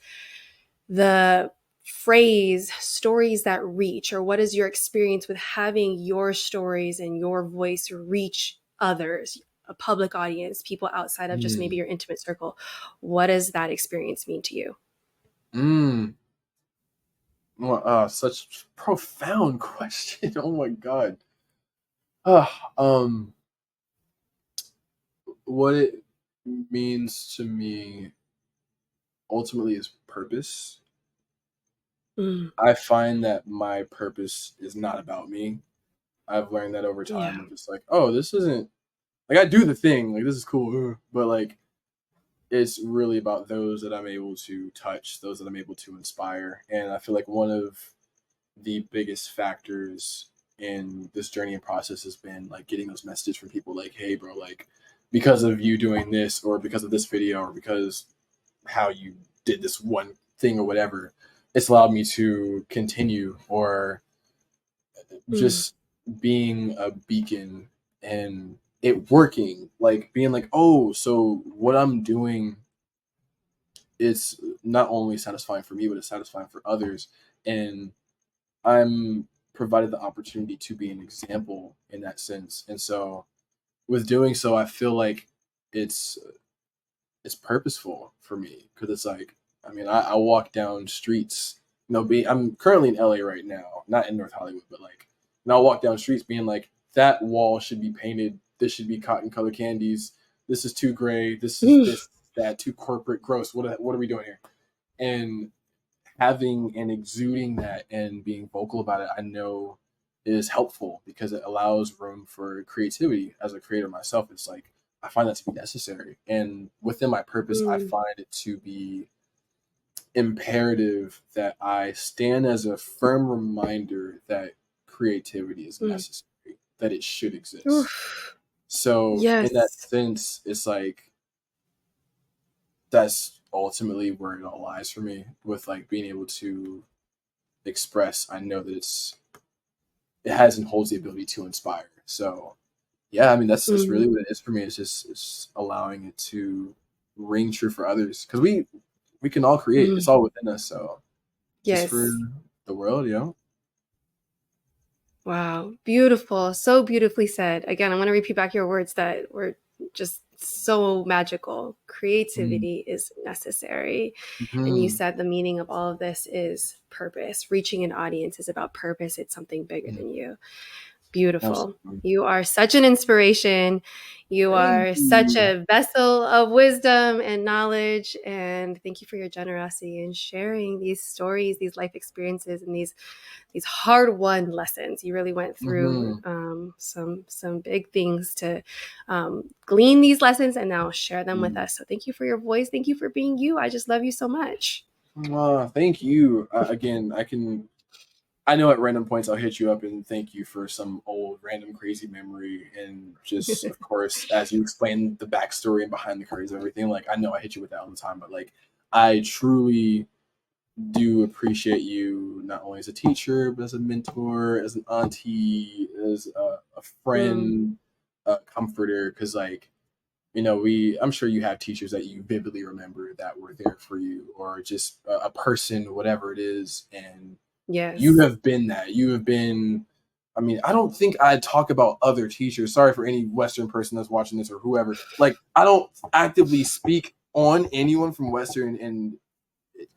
the phrase stories that reach, or what is your experience with having your stories and your voice reach others, a public audience, people outside of just maybe Mm. your intimate circle? What does that experience mean to you? Mm. Well, such profound question. Oh my god. Uh, um, what it means to me ultimately is purpose. Mm, I find that my purpose is not about me. I've learned that over time yeah. of just like, oh, this isn't like I do the thing, like this is cool, but like it's really about those that I'm able to touch, those that I'm able to inspire. And I feel like one of the biggest factors in this journey and process has been like getting those messages from people like, hey, bro, like because of you doing this, or because of this video, or because how you did this one thing or whatever, it's allowed me to continue or Mm, just being a beacon and it working, like being like, oh, so what I'm doing is not only satisfying for me, but it's satisfying for others. And I'm provided the opportunity to be an example in that sense. And so with doing so, I feel like it's it's purposeful for me because it's like, I mean, I walk down streets, I'm currently in LA right now, not in North Hollywood, but like, and I'll walk down streets being like, that wall should be painted. This should be cotton color candies. This is too gray. This is this, that, too corporate, gross. What are we doing here? And having and exuding that and being vocal about it, I know is helpful because it allows room for creativity. As a creator myself, it's like I find that to be necessary. And within my purpose, I find it to be imperative that I stand as a firm reminder that creativity is necessary, that it should exist. So in that Yes. sense, it's like that's ultimately where it all lies for me with like being able to express. I know that it has and holds the ability to inspire. So yeah, I mean that's really what it is for me. It's allowing it to ring true for others because we can all create. It's all within us. So just for Yes. the world, Wow. Beautiful. So beautifully said. Again, I'm going to repeat back your words that were just so magical. Creativity is necessary. And you Mm-hmm. said the meaning of all of this is purpose. Reaching an audience is about purpose. It's something bigger than you. Beautiful. Absolutely. You are such an inspiration. You Thank are such you. a vessel of wisdom and knowledge. And thank you for your generosity in sharing these stories, these life experiences, and these hard-won lessons. You really went through Mm-hmm. some big things to glean these lessons and now share them with us. So thank you for your voice. Thank you for being you. I just love you so much. Thank you. Again, I know at random points I'll hit you up and thank you for some old random crazy memory and just of course as you explain the backstory and behind the curtains and everything, like I know I hit you with that all the time, but like I truly do appreciate you not only as a teacher but as a mentor, as an auntie, as a friend, a comforter, because like I'm sure you have teachers that you vividly remember that were there for you or just a person, whatever it is, and you Yes. have been that. You have been. I mean, I don't think I talk about other teachers. Sorry for any Western person that's watching this or whoever. Like, I don't actively speak on anyone from Western, and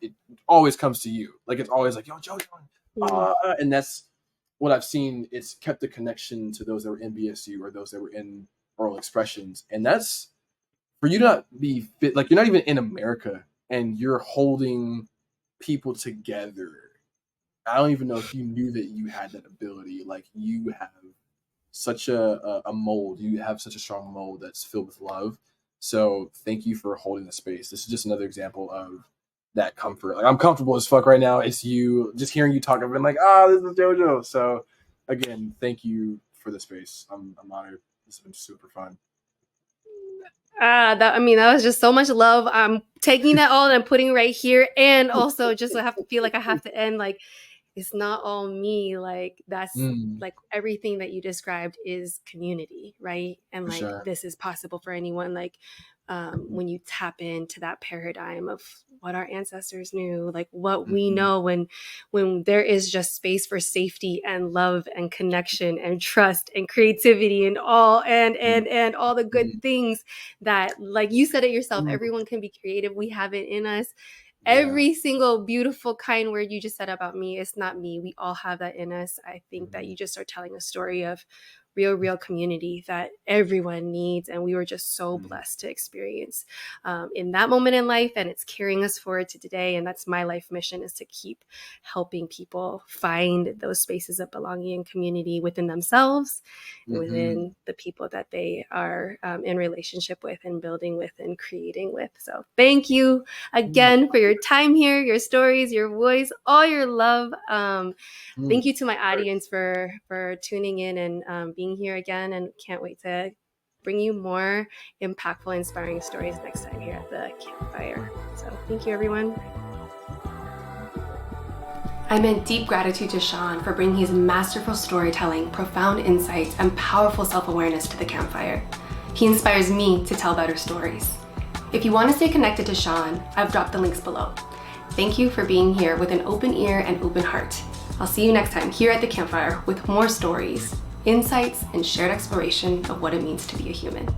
it always comes to you. Like, it's always like, yo, Joe, and that's what I've seen. It's kept the connection to those that were in BSU or those that were in oral expressions, and that's for you to not be fit. Like, you're not even in America, and you're holding people together. I don't even know if you knew that you had that ability. Like you have such a mold. You have such a strong mold that's filled with love. So thank you for holding the space. This is just another example of that comfort. Like I'm comfortable as fuck right now. It's you just hearing you talk. I've been like, this is JoJo. So again, thank you for the space. I'm honored. This has been super fun. That was just so much love. I'm taking that all and I'm putting right here. And also just I have to feel like I have to end like it's not all me. Like that's like everything that you described is community, right? And For like sure. this is possible for anyone. Like when you tap into that paradigm of what our ancestors knew, like what we know when there is just space for safety and love and connection and trust and creativity and all and all the good things that, like you said it yourself, everyone can be creative. We have it in us. Yeah. Every single beautiful, kind word you just said about me, it's not me. We all have that in us. I think that you just are telling a story of real community that everyone needs. And we were just so blessed to experience in that moment in life. And it's carrying us forward to today. And that's my life mission, is to keep helping people find those spaces of belonging and community within themselves and within the people that they are in relationship with and building with and creating with. So thank you again for your time here, your stories, your voice, all your love. Thank you to my audience for tuning in and being here again, and can't wait to bring you more impactful, inspiring stories next time here at the campfire. So thank you, everyone. I meant deep gratitude to Shon for bringing his masterful storytelling, profound insights, and powerful self-awareness to the campfire. He inspires me to tell better stories. If you want to stay connected to Shon, I've dropped the links below. Thank you for being here with an open ear and open heart. I'll see you next time here at the campfire with more stories, insights, and shared exploration of what it means to be a human.